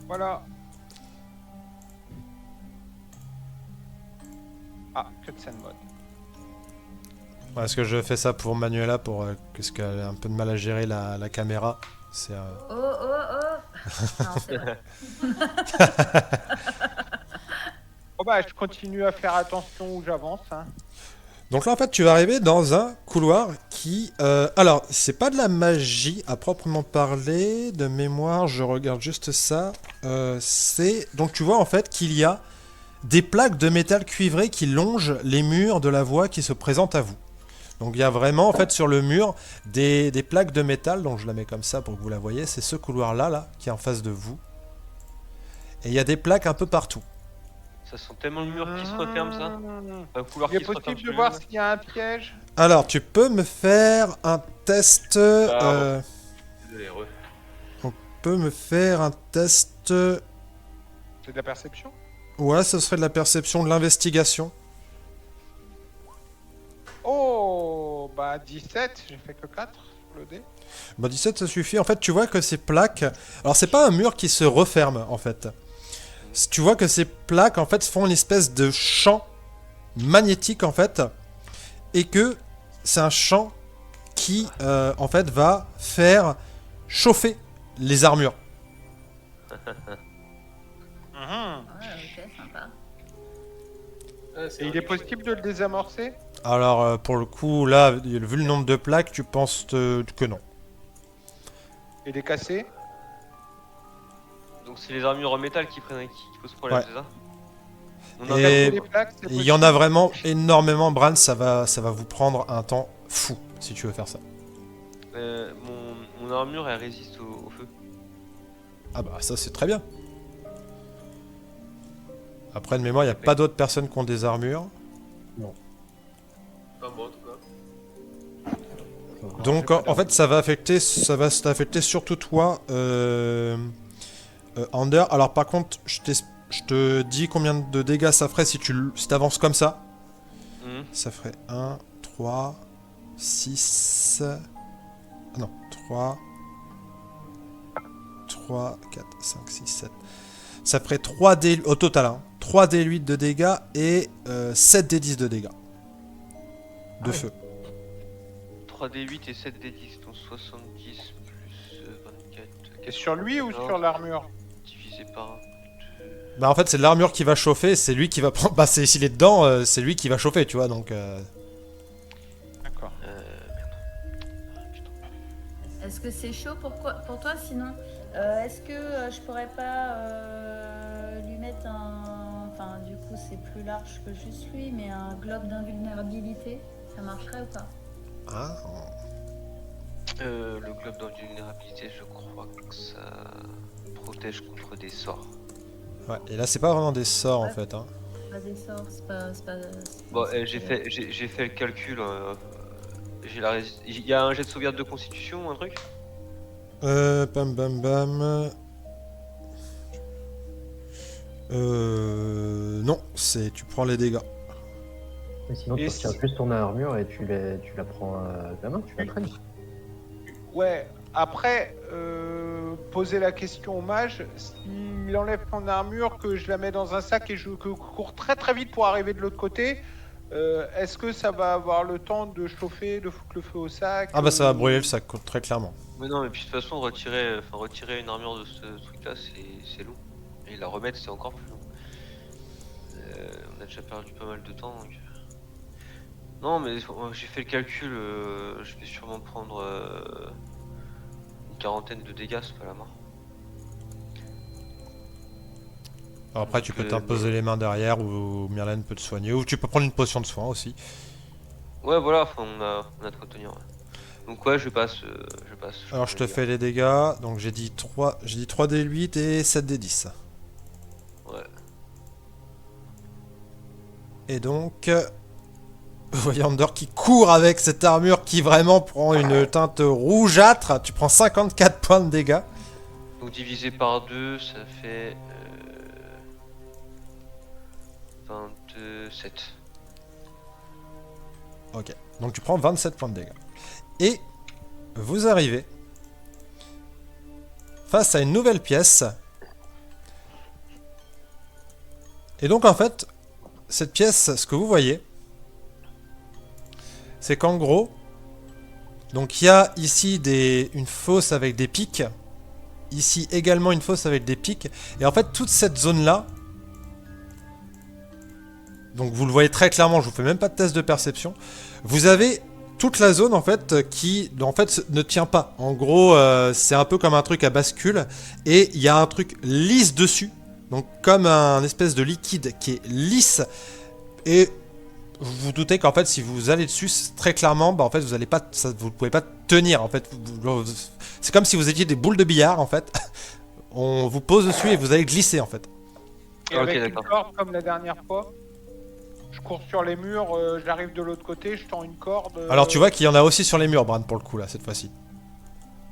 Voilà. Ah, que de scène mode. Ouais, est-ce que je fais ça pour Manuela, parce qu'elle a un peu de mal à gérer la caméra. C'est... Oh, oh, oh! Non, c'est vrai. Bon bah, je continue à faire attention où j'avance. Hein. Donc là, en fait, tu vas arriver dans un couloir qui... alors, c'est pas de la magie à proprement parler. De mémoire, je regarde juste ça. C'est... Donc tu vois, en fait, qu'il y a des plaques de métal cuivré qui longent les murs de la voie qui se présente à vous. Donc il y a vraiment en fait sur le mur des plaques de métal, donc je la mets comme ça pour que vous la voyez, c'est ce couloir là qui est en face de vous. Et il y a des plaques un peu partout. Ça sent tellement le mur qui se referme, ça. Un couloir Il est qui se referme possible sur de le voir mur. s'il y a un piège. Alors tu peux me faire un test... Désolé, re. peut me faire un test... C'est de la perception. Ouais, ce serait de la perception, de l'investigation. Oh, bah 17, j'ai fait que 4 sur le dé. Bah 17 ça suffit. En fait tu vois que ces plaques... Alors c'est pas un mur qui se referme en fait. Tu vois que ces plaques en fait font une espèce de champ magnétique en fait. Et que c'est un champ qui en fait va faire chauffer les armures. Ouais, ok, sympa. Ah, c'est Et il vrai est que possible de le désamorcer? Alors pour le coup là, vu le nombre de plaques, tu penses que non. Et les casser? Donc c'est les armures en métal qui posent problème, Ouais. c'est ça? On Et- a Casser les plaques, c'est Il y en a possible. vraiment énormément, Bran, ça va vous prendre un temps fou si tu veux faire ça. mon armure elle résiste au feu. Ah bah ça c'est très bien. Après de mémoire, il n'y a pas d'autres personnes qui ont des armures. Pas moi en tout cas. Donc en fait ça va t'affecter surtout toi, Ander. Alors par contre, je te dis combien de dégâts ça ferait si tu avances comme ça. Mhm. Ça ferait 1, 3, 6... Non, 3... 4, 5, 6, 7... Ça ferait 3 D... Au total, hein, 3 D8 de dégâts et 7 D10 de dégâts. De feu. 3d8 et 7d10, donc 70 plus 24. Et sur lui ou Non. sur l'armure? Divisé par 2. Bah en fait c'est l'armure qui va chauffer, c'est lui qui va prendre... Bah s'il est dedans, c'est lui qui va chauffer, tu vois, donc... D'accord. Est-ce que c'est chaud pour toi sinon est-ce que je pourrais pas lui mettre un... Enfin du coup c'est plus large que juste lui, mais un globe d'invulnérabilité, ça marcherait ou pas? Ah, Le globe d'invulnérabilité, je crois que ça protège contre des sorts. ouais, et là c'est pas vraiment des sorts en fait, hein. Pas des sorts, c'est pas... Bon, c'est j'ai pas- fait le calcul. Il y a un jet de sauvegarde de constitution ou un truc? Bam bam bam... Non, c'est... Tu prends les dégâts. Mais sinon, Et tu retiens si- juste ton armure et tu la prends à la main, tu la traînes. Ouais, après, poser la question au mage, s'il enlève ton armure, que je la mets dans un sac et que je cours très très vite pour arriver de l'autre côté, est-ce que ça va avoir le temps de chauffer, de foutre le feu au sac? Ah bah ça va brûler le sac, très clairement. Mais non, mais puis de toute façon, retirer une armure de ce truc-là, c'est long. Et la remettre, c'est encore plus long. On a déjà perdu pas mal de temps, donc... Non, mais j'ai fait le calcul, je vais sûrement prendre une quarantaine de dégâts, c'est pas la mort. Alors après tu peux t'imposer les mains derrière ou Myrlène peut te soigner, ou tu peux prendre une potion de soin aussi. Ouais, voilà, enfin, on a de quoi tenir. Ouais. Donc ouais, je passe. Alors je te fais les dégâts, donc j'ai dit 3d8 et 7d10. Ouais. Et donc... Vous voyez Ander qui court avec cette armure qui vraiment prend une teinte rougeâtre. Tu prends 54 points de dégâts. Donc divisé par 2, ça fait 27. Ok, donc tu prends 27 points de dégâts. Et vous arrivez face à une nouvelle pièce. Et donc en fait, cette pièce, ce que vous voyez, c'est qu'en gros, donc il y a ici une fosse avec des pics. Ici également une fosse avec des pics. Et en fait, toute cette zone-là, donc vous le voyez très clairement, je vous fais même pas de test de perception. Vous avez toute la zone en fait qui ne tient pas. En gros, c'est un peu comme un truc à bascule. Et il y a un truc lisse dessus. donc comme un espèce de liquide qui est lisse, et vous vous doutez qu'en fait si vous allez dessus, très clairement, bah en fait vous allez pas, vous pouvez pas tenir en fait. C'est comme si vous étiez des boules de billard en fait. On vous pose dessus et vous allez glisser en fait. Et Ok, avec une d'accord. corde comme la dernière fois. Je cours sur les murs, j'arrive de l'autre côté, je tends une corde. Alors tu vois qu'il y en a aussi sur les murs, Bran, pour le coup là cette fois-ci.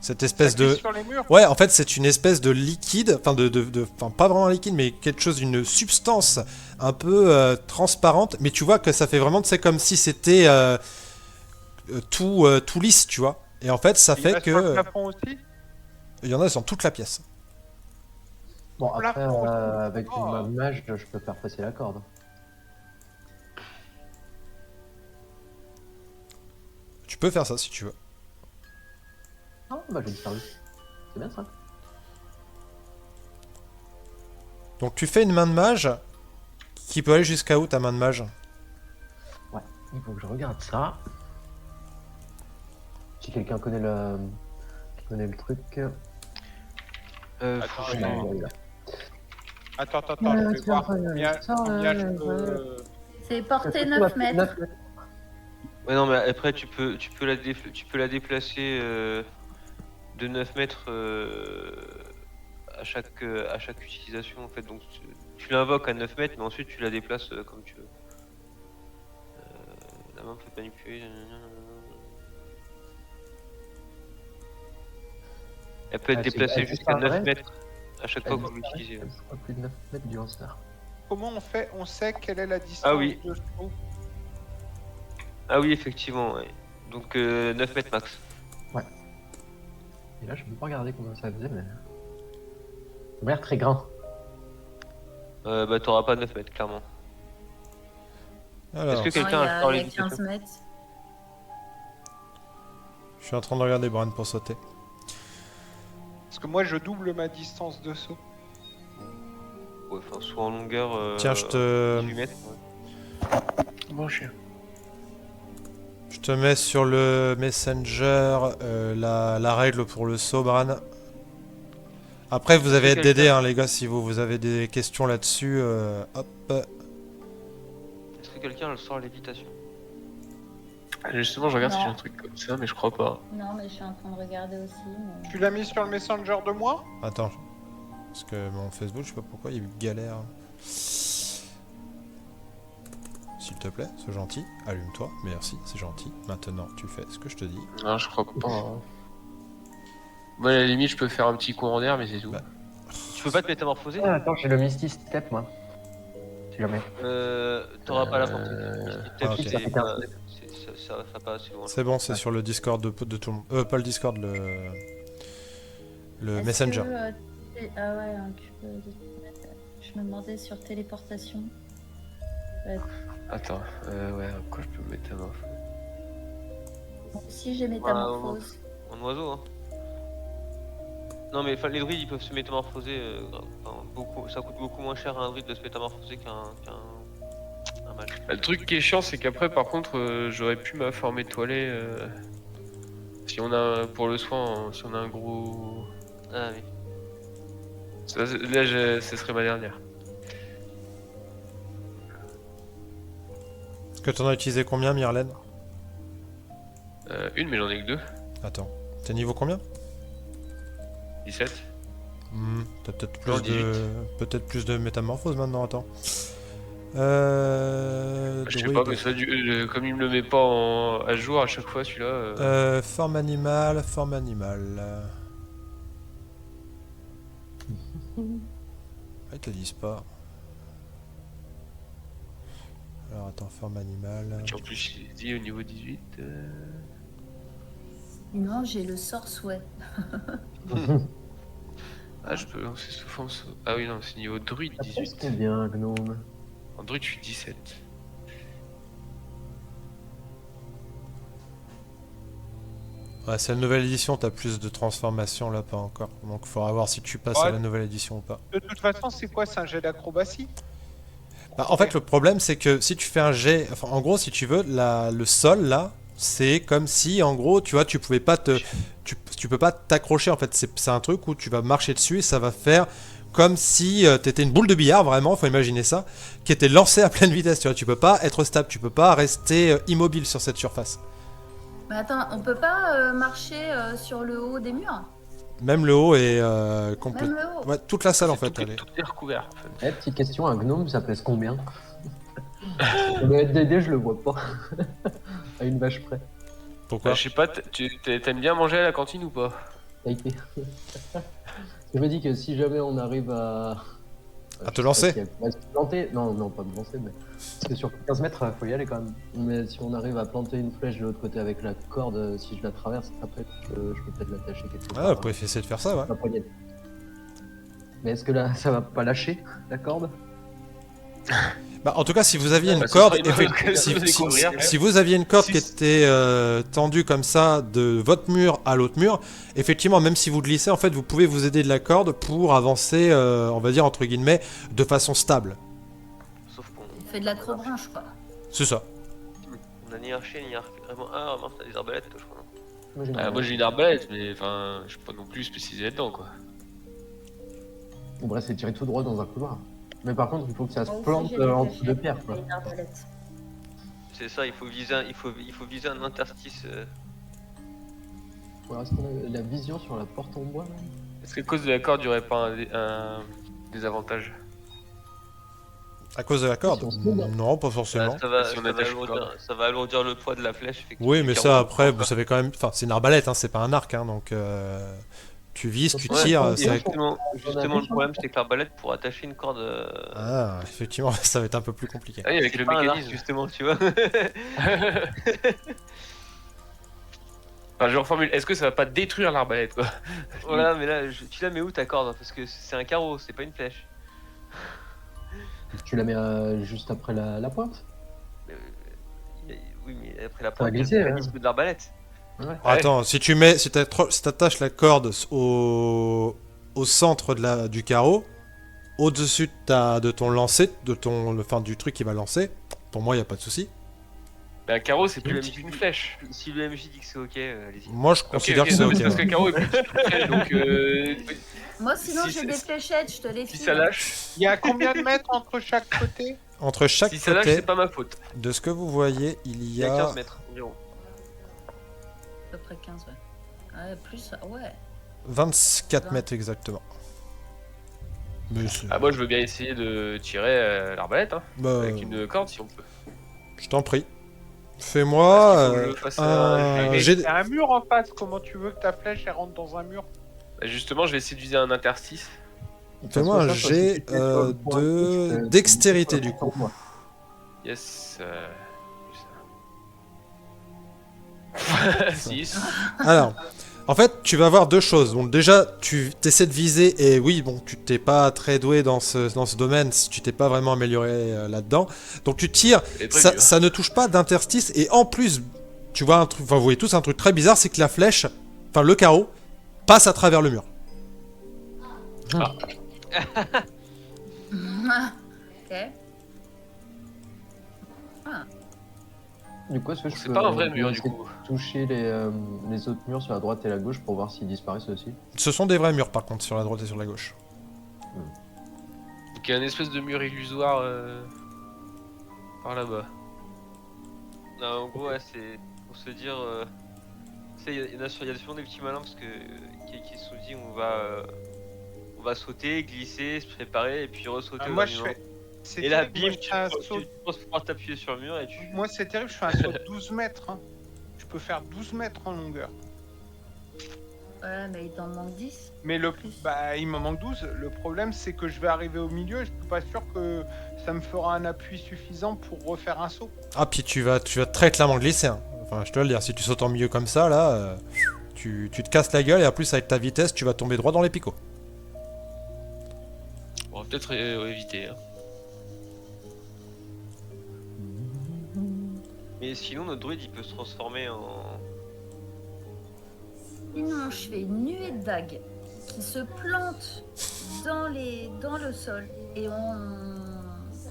Cette espèce ça de... glisse sur les murs. Ouais, en fait, c'est une espèce de liquide, enfin, enfin, pas vraiment un liquide, mais quelque chose, une substance un peu transparente. Mais tu vois que ça fait vraiment, c'est comme si c'était tout lisse, tu vois. Et en fait, ça Il fait reste sur le que. plafond aussi. Il y en a dans toute la pièce. Bon, après, Plafond. avec Oh. une main de mage, je peux faire passer la corde. Tu peux faire ça si tu veux. Non, bah je vais me servir. C'est bien ça. Donc, tu fais une main de mage qui peut aller jusqu'à où ta main de mage? Ouais, il faut que je regarde ça. Si quelqu'un connaît le truc. Attends, Je- Non, il est là. Attends, je vais voir combien je peux. C'est portée 9 mètres. Ouais, non, mais après, tu peux la déplacer de 9 mètres à chaque utilisation, en fait. Donc, tu l'invoques à 9 mètres, mais ensuite, tu la déplaces comme tu veux. La main peut manipuler. Elle peut être Ah, déplacée elle jusqu'à 9 disparaît. mètres à chaque fois que vous disparaît. l'utilisez. Elle sera plus de 9 mètres du hamster. Comment on fait? On sait quelle est la distance Ah oui. de saut. Ah oui, effectivement, ouais. Donc 9 mètres max. Et là, je peux pas regarder combien ça faisait, mais. Ça m'a l'air très grand. Bah, t'auras pas 9 mètres, clairement. Alors, Est-ce que Non, quelqu'un a le sort il y a lévitation 15 mètres. je suis en train de regarder Bran pour sauter. Parce que moi, je double ma distance de saut. Ouais, enfin, soit en longueur. Tiens, je te. 18 mètres. Ouais. Bon chien. Je te mets sur le Messenger la règle pour le saut, Bran. Après, vous avez Est-ce que DD, hein, les gars, si vous avez des questions là-dessus. Hop. Est-ce que quelqu'un a le sort lévitation? Justement, je regarde si Non. j'ai un truc comme ça, mais je crois pas. Non, mais je suis en train de regarder aussi. mais- Tu l'as mis sur le Messenger de moi? Attends. Parce que mon Facebook, je sais pas pourquoi, il y a eu galère. S'il te plaît, sois gentil. Allume-toi. Merci, c'est gentil. Maintenant, tu fais ce que je te dis. Non, je crois pas. Hein. Moi, à la limite, je peux faire un petit coup en air, mais c'est tout. Bah. Tu peux pas te métamorphoser? Ah, attends, j'ai le Misty Step, moi. Si jamais. T'auras pas la portée. ah, ok. C'est Ça fait pas- 15. ça va pas assez loin. C'est bon, c'est sur le Discord de tout le monde. Pas le Discord, le Est-ce Messenger. que, ah ouais, hein, tu peux. Je me demandais sur téléportation. Attends, ouais, quoi je peux mettre un info? Si j'ai métamorphose. En oiseau, hein. Non, mais enfin, les druides ils peuvent se métamorphoser. Beaucoup, ça coûte beaucoup moins cher à un druide de se métamorphoser qu'un mage. Le truc qui est chiant, c'est qu'après, par contre, j'aurais pu ma forme étoilée. Si on a, pour le soin, si on a un gros. Ah oui. Ça, là, ce serait ma dernière. Est-ce que t'en as utilisé combien, Myrlène? Une, mais j'en ai que deux. Attends. T'es niveau combien? 17. T'as peut-être Non, peut-être plus de métamorphose maintenant, attends. Je sais druide. pas, mais ça, comme il me le met pas à jour à chaque fois, celui-là. Forme animale, forme animale. Ah, ils te disent pas. Alors attends, forme animale. En plus, il dit au niveau 18. Non, j'ai le sort souhait. Ah, je peux lancer sous forme. Ah oui, non, c'est niveau druide Après, 18. c'est bien, gnome. En druide, je suis 17. Ouais, c'est la nouvelle édition, t'as plus de transformations là, pas encore. Donc faudra voir si tu passes à Ouais. la nouvelle édition ou pas. De toute façon, c'est quoi? C'est un jet d'acrobatie? Bah, en fait, le problème, c'est que si tu fais un jet... Enfin, en gros, si tu veux, le sol, là, c'est comme si, en gros, tu vois, tu pouvais pas te... Tu peux pas t'accrocher, en fait. C'est un truc où tu vas marcher dessus et ça va faire comme si t'étais une boule de billard, vraiment, faut imaginer ça, qui était lancée à pleine vitesse. Tu vois, tu peux pas être stable, tu peux pas rester immobile sur cette surface. Mais attends, on peut pas marcher sur le haut des murs? Même le haut est Même complètement. le haut? Ouais, toute la salle en fait. Tout Elle est... tout est recouvert. En fait. Petite question, un gnome, ça pèse combien? Le DD, je le vois pas. À une vache près. Pourquoi Je sais pas, t'aimes bien manger à la cantine ou pas? Ça a été. Je me dis que si jamais on arrive à... À te lancer? À se planter... Non, non, pas me lancer, mais... Parce que sur 15 mètres, faut y aller quand même. Mais si on arrive à planter une flèche de l'autre côté avec la corde, si je la traverse, après, je peux peut-être l'attacher quelque part. Ah, vous pouvez essayer de faire ça, ouais. Ma poignette. Mais est-ce que là, ça va pas lâcher, la corde? Bah, en tout cas, si vous aviez une Bah, ce corde, sera une bonne occasion si, de si- découvrir. si vous aviez une corde Si- qui était tendue comme ça de votre mur à l'autre mur, effectivement, même si vous glissez, en fait, vous pouvez vous aider de la corde pour avancer, on va dire entre guillemets, de façon stable. Sauf qu'on Il fait de l'acrobranche, quoi. C'est ça. on a ni archer ni arc. Vraiment, ah, mince, t'as des arbalètes, toi, je crois. Non. Moi j'ai une arbalète, mais enfin, je suis pas non plus spécialisé là-dedans quoi. On devrait se tirer tout droit dans un couloir. Mais par contre, il faut que ça se Moi aussi, plante j'ai des en dessous de fléchettes, pierre, quoi. et une arbalète. C'est ça, il faut viser un interstice. Ouais, est-ce qu'on a la vision sur la porte en bois, là? Est-ce qu'à cause de la corde, il y aurait pas un désavantage? À cause de la corde? Si on se met dans- Non, pas forcément. Ça va, Si on ça va attache une alourdir, corde. ça va alourdir le poids de la flèche. effectivement, Oui, du mais carreau. ça après, vous savez quand même. Enfin, c'est une arbalète, hein, c'est pas un arc, hein, donc tu vises, tu Ouais, tires. et c'est- justement, On a le vu problème, c'est que l'arbalète, pour attacher une corde. Ah, effectivement, ça va être un peu plus compliqué. Ah oui, avec c'est le pas un arc, mécanisme. justement, tu vois. Enfin, je reformule, est-ce que ça va pas détruire l'arbalète quoi? Voilà, mais là, tu la mets où ta corde? Parce que c'est un carreau, c'est pas une flèche. Tu la mets juste après la pointe? Euh, Oui, mais après la va pointe, il y a glisser, le mécanisme de l'arbalète. Attends, si t'attaches la corde au centre du carreau, au-dessus de ton lancer, du truc qui va lancer, pour moi, il y a pas de souci. Mais un carreau, c'est plus la même qu'une flèche. Si le MJ dit que c'est ok, allez-y. Moi, je considère que c'est non, mais ok. parce ouais. qu'un carreau est plus petit qu'une flèche, donc Moi, sinon, Si j'ai c'est- des fléchettes, je te les si file. ça lâche, Il y a combien de mètres entre chaque côté? Entre chaque si ça lâche, côté, c'est pas ma faute. de ce que vous voyez, il Il y y a a 15 mètres environ. À peu près 15, ouais. Ouais, plus, ouais. 24 mètres exactement. Mais c'est- Ah, moi je veux bien essayer de tirer l'arbalète hein, bah, avec une corde si on peut. je t'en prie. Fais-moi Parce qu'il faut que je fasse un Mais jet il y a un mur en face, comment tu veux que ta flèche elle rentre dans un mur? Bah, justement, je vais essayer de viser un interstice. Fais-moi un Parce que ça, jet si tu fais sur le point de fixe, dextérité tu du peux coup. faire Yes. 6. Alors, en fait, tu vas voir deux choses. Bon, déjà, tu essaies de viser, et oui, bon, tu t'es pas très doué dans ce domaine, si tu t'es pas vraiment amélioré là-dedans. Donc tu tires, ça ne touche pas d'interstice, et en plus, tu vois un truc, enfin, vous voyez tous un truc très bizarre, c'est que la flèche, enfin le carreau, passe à travers le mur. Ok. Ah, Du coup, est-ce que je C'est peux pas un vrai mur du essayer coup. de toucher les autres murs sur la droite et la gauche pour voir s'ils disparaissent aussi? Ce sont des vrais murs, par contre, sur la droite et sur la gauche. Donc il y a une espèce de mur illusoire par là-bas. Non, en gros, ouais, c'est pour se dire. Tu sais, il y a souvent des petits malins parce que, qui se sont dit on va sauter, glisser, se préparer et puis ressauter. au Moi, dernier je moment. fais. C'est Et là, terrible, moi, bim, je tu fais un saut- penses pouvoir t'appuyer sur le mur et tu. Moi, c'est terrible, je fais un saut de 12 mètres. Hein. Je peux faire 12 mètres en longueur. ouais, mais il t'en manque 10. Mais Plus. il m'en manque 12. Le problème, c'est que je vais arriver au milieu et je suis pas sûr que ça me fera un appui suffisant pour refaire un saut. Ah, puis tu vas très clairement glisser. Hein. Enfin, je te le dis, si tu sautes en milieu comme ça, là, tu te casses la gueule, et en plus, avec ta vitesse, tu vas tomber droit dans les picots. On va peut-être éviter. Hein. Mais sinon, notre druide il peut se transformer en. Sinon, je fais une nuée de dagues qui se plantent dans le sol et on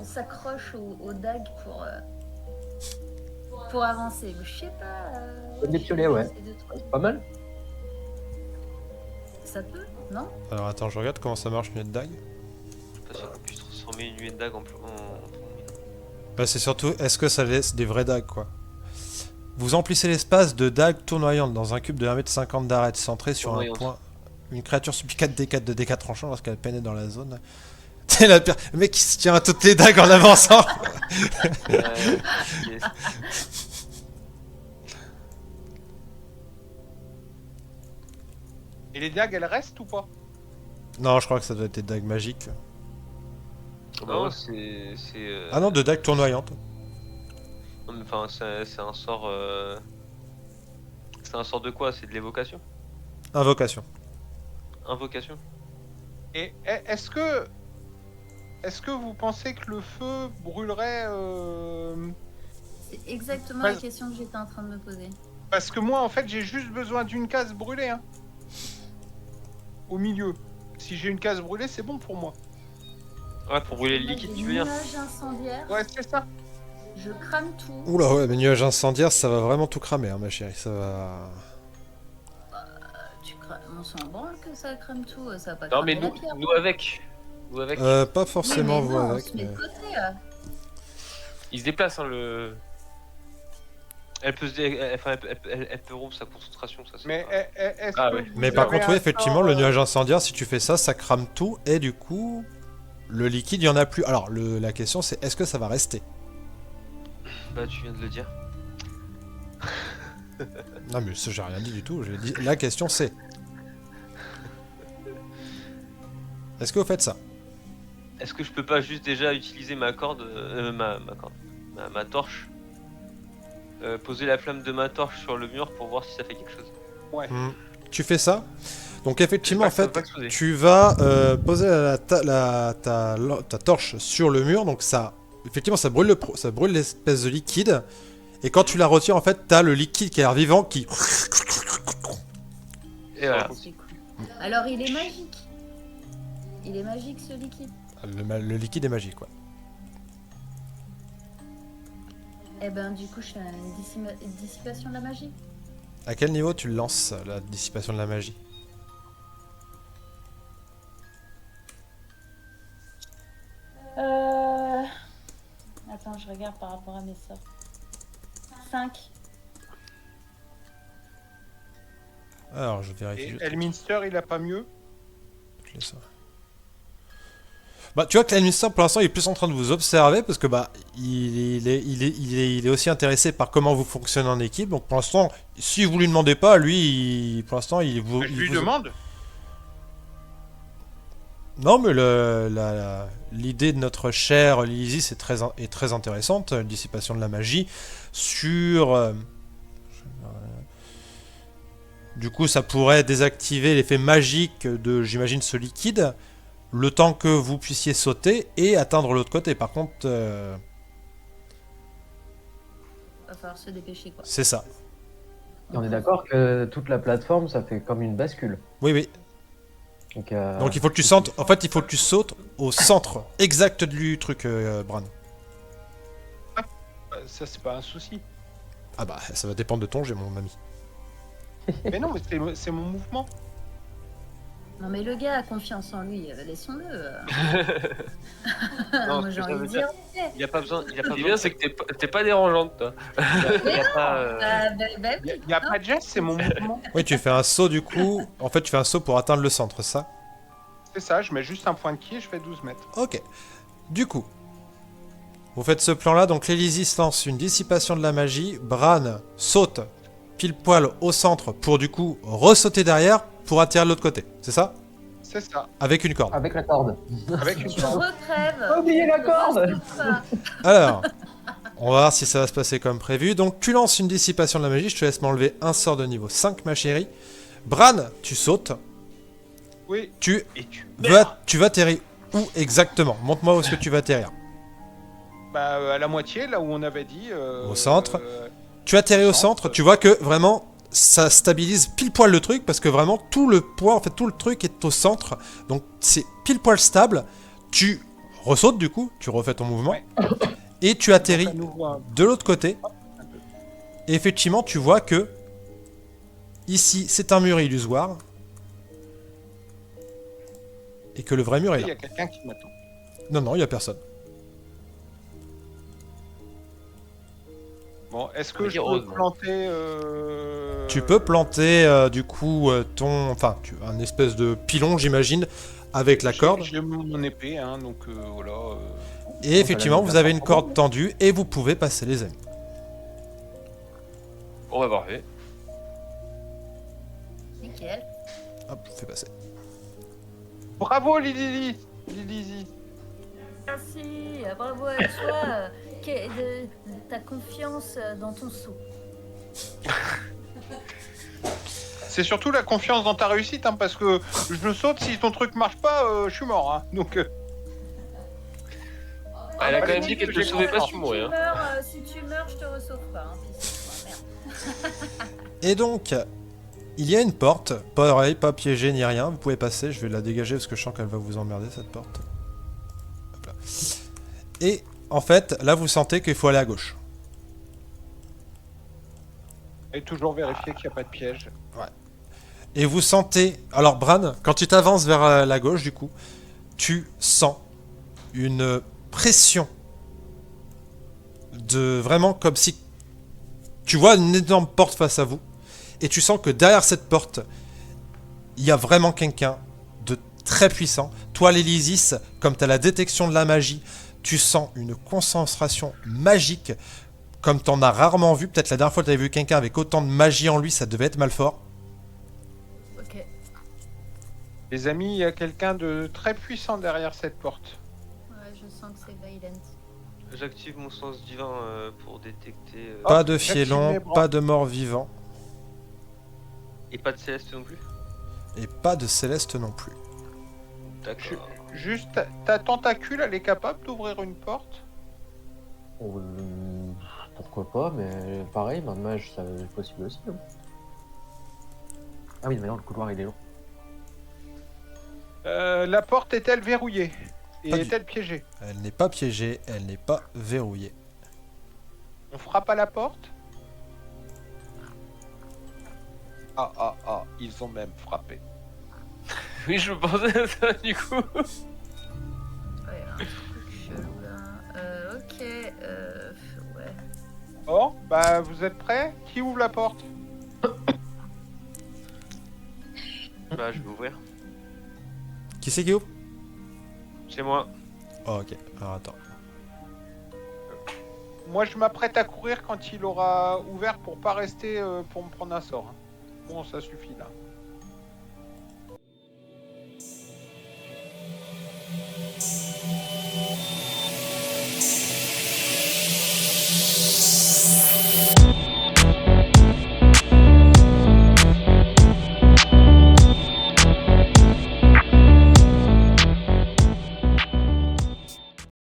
s'accroche aux dagues pour avancer. Je sais pas. Des piolets, ouais. c'est de trucs. Pas mal? Ça peut, non? Alors attends, je regarde comment ça marche une nuée de dague. Je suis pas sûr qu'on puisse transformer une nuée de dague en tournoyant. Bah c'est surtout, est-ce que ça laisse des vraies dagues quoi. Vous emplissez l'espace de dagues tournoyantes dans un cube de 1,50 m d'arête centré sur un Tournoyante. point. Une créature subit 4d4 de dégâts tranchants lorsqu'elle pénètre dans la zone. C'est la pire. Le mec qui se tient à toutes les dagues en avançant. Yes. Et les dagues, elles restent ou pas? Non, je crois que ça doit être des dagues magiques. Non, c'est. Ah non, de dagues tournoyantes. Non, mais enfin, c'est un sort. C'est un sort de quoi? C'est de l'évocation? Invocation. Invocation? Et est-ce que vous pensez que le feu brûlerait C'est exactement Ouais. la question que j'étais en train de me poser. Parce que moi, en fait, j'ai juste besoin d'une case brûlée, hein. Au milieu. Si j'ai une case brûlée, c'est bon pour moi. Ouais, pour brûler le Moi, liquide, j'ai tu veux dire? nuage incendiaire, Ouais, c'est ça. je crame tout. Oula ouais, mais nuage incendiaire, ça va vraiment tout cramer, hein, ma chérie. Ça va. On s'en branle que ça crame tout, ça va pas Non, mais cramer la pierre. nous avec. Nous avec. Pas forcément Oui, mais vous non, avec. on se met Mais... de côté, là. Il se déplace, hein, le. Elle peut elle peut rompre sa concentration, ça c'est Mais pas- est-ce Ah que ouais. vous Mais par avez contre, oui, un effectivement, sort, le nuage incendiaire, si tu fais ça, ça crame tout et du coup, le liquide, il y en a plus. Alors, la question, c'est est-ce que ça va rester? Bah, tu viens de le dire. Non, mais ça, j'ai rien dit du tout. J'ai dit... La question, c'est est-ce que vous faites ça? Est-ce que je peux pas juste déjà utiliser ma corde, ma torche, poser la flamme de ma torche sur le mur pour voir si ça fait quelque chose? Tu fais ça? Donc, effectivement, en Ça peut fait, pas exploser. tu vas poser ta torche sur le mur. Donc, ça, effectivement, ça brûle ça brûle l'espèce de liquide. Et quand tu la retires, en fait, t'as le liquide qui a l'air vivant qui. Et voilà. C'est cool. Alors, il est magique. Il est magique, ce liquide. Le liquide est magique, quoi. Eh ben, du coup, je fais une dissipation de la magie. À quel niveau tu lances la dissipation de la magie? Attends, je regarde par rapport à mes sorts. 5. Alors, je vérifie. Et juste. Elminster, il a pas mieux. Je laisse ça. Bah, tu vois que l'administrateur pour l'instant il est plus en train de vous observer parce que bah il est aussi intéressé par comment vous fonctionnez en équipe. Donc pour l'instant, si vous lui demandez pas, lui, pour l'instant, il vous. Je il lui vous- demande. Non, mais l'idée de notre chère Lizzie est très intéressante. Dissipation de la magie sur. Du coup, ça pourrait désactiver l'effet magique de, j'imagine, ce liquide. Le temps que vous puissiez sauter et atteindre l'autre côté. Par contre, Va falloir se dépêcher, quoi. c'est ça. Et on est d'accord que toute la plateforme, ça fait comme une bascule. Oui, oui. Donc Il faut que tu sentes. En fait, il faut que tu sautes au centre exact du truc, Bran. Ça, c'est pas un souci. Ah bah, ça va dépendre de ton jet, mon ami. Mais non, mais c'est mon mouvement. Non, mais le gars a confiance en lui, laissons-le. Non, Moi, ce j'ai que ça envie veut de dire, dire. il a pas besoin. Il a pas Ce qui est besoin. bien, c'est que t'es pas dérangeante, toi. Il y a pas. Il n'y a pas de geste, c'est mon mouvement. Oui, tu fais un saut du coup. En fait, tu fais un saut pour atteindre le centre, ça. C'est ça, je mets juste un point de ki et je fais 12 mètres. Ok. Du coup, vous faites ce plan-là. Donc, l'Elysis lance une dissipation de la magie. Bran saute pile poil au centre pour du coup ressauter derrière pour atterrir de l'autre côté. C'est ça? C'est ça. Avec une corde. avec la corde. Avec une Je corde. recrève. Oubliez la corde. Alors, on va voir si ça va se passer comme prévu. Donc, tu lances une dissipation de la magie. Je te laisse m'enlever un sort de niveau 5, ma chérie. Bran, tu sautes. Oui. Tu Et tu. vas atterrir où exactement? Montre-moi où est-ce que tu vas atterrir. Bah, à la moitié, là où on avait dit. Au centre. Tu atterris au centre. Tu vois que vraiment, ça stabilise pile poil le truc parce que vraiment, tout le poids, en fait, tout le truc est au centre. Donc, c'est pile poil stable. Tu ressautes du coup. Tu refais ton mouvement. Ouais. Et tu atterris Ça nous hein. voit un- de de l'autre côté. Et effectivement, tu vois que, vraiment, ça stabilise pile poil le truc parce que vraiment, tout le poids, en fait, tout le truc est au centre. Donc, c'est pile poil stable. Tu ressautes du coup. Tu atterris de l'autre côté. Et tu atterris de l'autre côté. Et effectivement, tu vois que ici, c'est un mur illusoire. et que le vrai mur est Il y là. a quelqu'un qui m'attend. Non, non, il y a personne. Bon, est-ce On que va je dire peux heureusement. planter Tu peux planter du coup ton, enfin, un espèce de pilon, j'imagine, avec la corde. J'ai mon épée, hein, donc voilà. Et effectivement, vous avez une corde tendue. tendue et vous pouvez passer les amis. On va parfait. Nickel. Hop, fais passer. Bravo Lily. Lily. Merci, bravo à toi. De ta confiance dans ton saut. C'est surtout la confiance dans ta réussite, hein, parce que je saute, si ton truc marche pas, je suis mort. Hein, donc, Elle a quand même vas-y, dit qu'elle te j'ai sauvait pas confiance. si tu mourais. Hein. Si tu meurs, je te ressauve pas. Hein, pisse-toi, merde. Et donc, il y a une porte, pareil, pas piégée ni rien, vous pouvez passer, je vais la dégager parce que je sens qu'elle va vous emmerder cette porte. Hop là. Et en fait, là vous sentez qu'il faut aller à gauche. et toujours vérifier qu'il n'y a pas de piège. Et vous sentez... Alors Bran, quand tu t'avances vers la gauche du coup, tu sens une pression de... Vraiment comme si... Tu vois une énorme porte face à vous, et tu sens que derrière cette porte, il y a vraiment quelqu'un de très puissant. Toi, l'Elysis, comme tu as la détection de la magie, tu sens une concentration magique, comme tu en as rarement vu. Peut-être la dernière fois que tu avais vu quelqu'un avec autant de magie en lui, ça devait être Malfort. Ok. Les amis, il y a quelqu'un de très puissant derrière cette porte. Ouais, je sens que c'est Violent. J'active mon sens divin pour détecter. Pas de j'active mes fielon, bras. pas de mort vivant, Et pas de céleste non plus. et pas de céleste non plus. D'accord. Juste, ta tentacule, elle est capable d'ouvrir une porte? Pourquoi pas, mais pareil, main de mage, ça c'est possible aussi. Hein. Ah oui, maintenant le couloir il est long. La porte est-elle verrouillée? Et Pas du- est-elle piégée? Elle n'est pas piégée, elle n'est pas verrouillée. On frappe à la porte? Ah, ils ont même frappé. Oui, je pensais à ça du coup. Ouais, un truc chelou là. Ok. Ouais. Bon, bah vous êtes prêts? Qui ouvre la porte? Bah, je vais ouvrir. Qui c'est qui ouvre? C'est moi. Oh, ok, alors attends. Moi je m'apprête à courir quand il aura ouvert pour pas rester pour me prendre un sort. Hein. Bon, ça suffit là.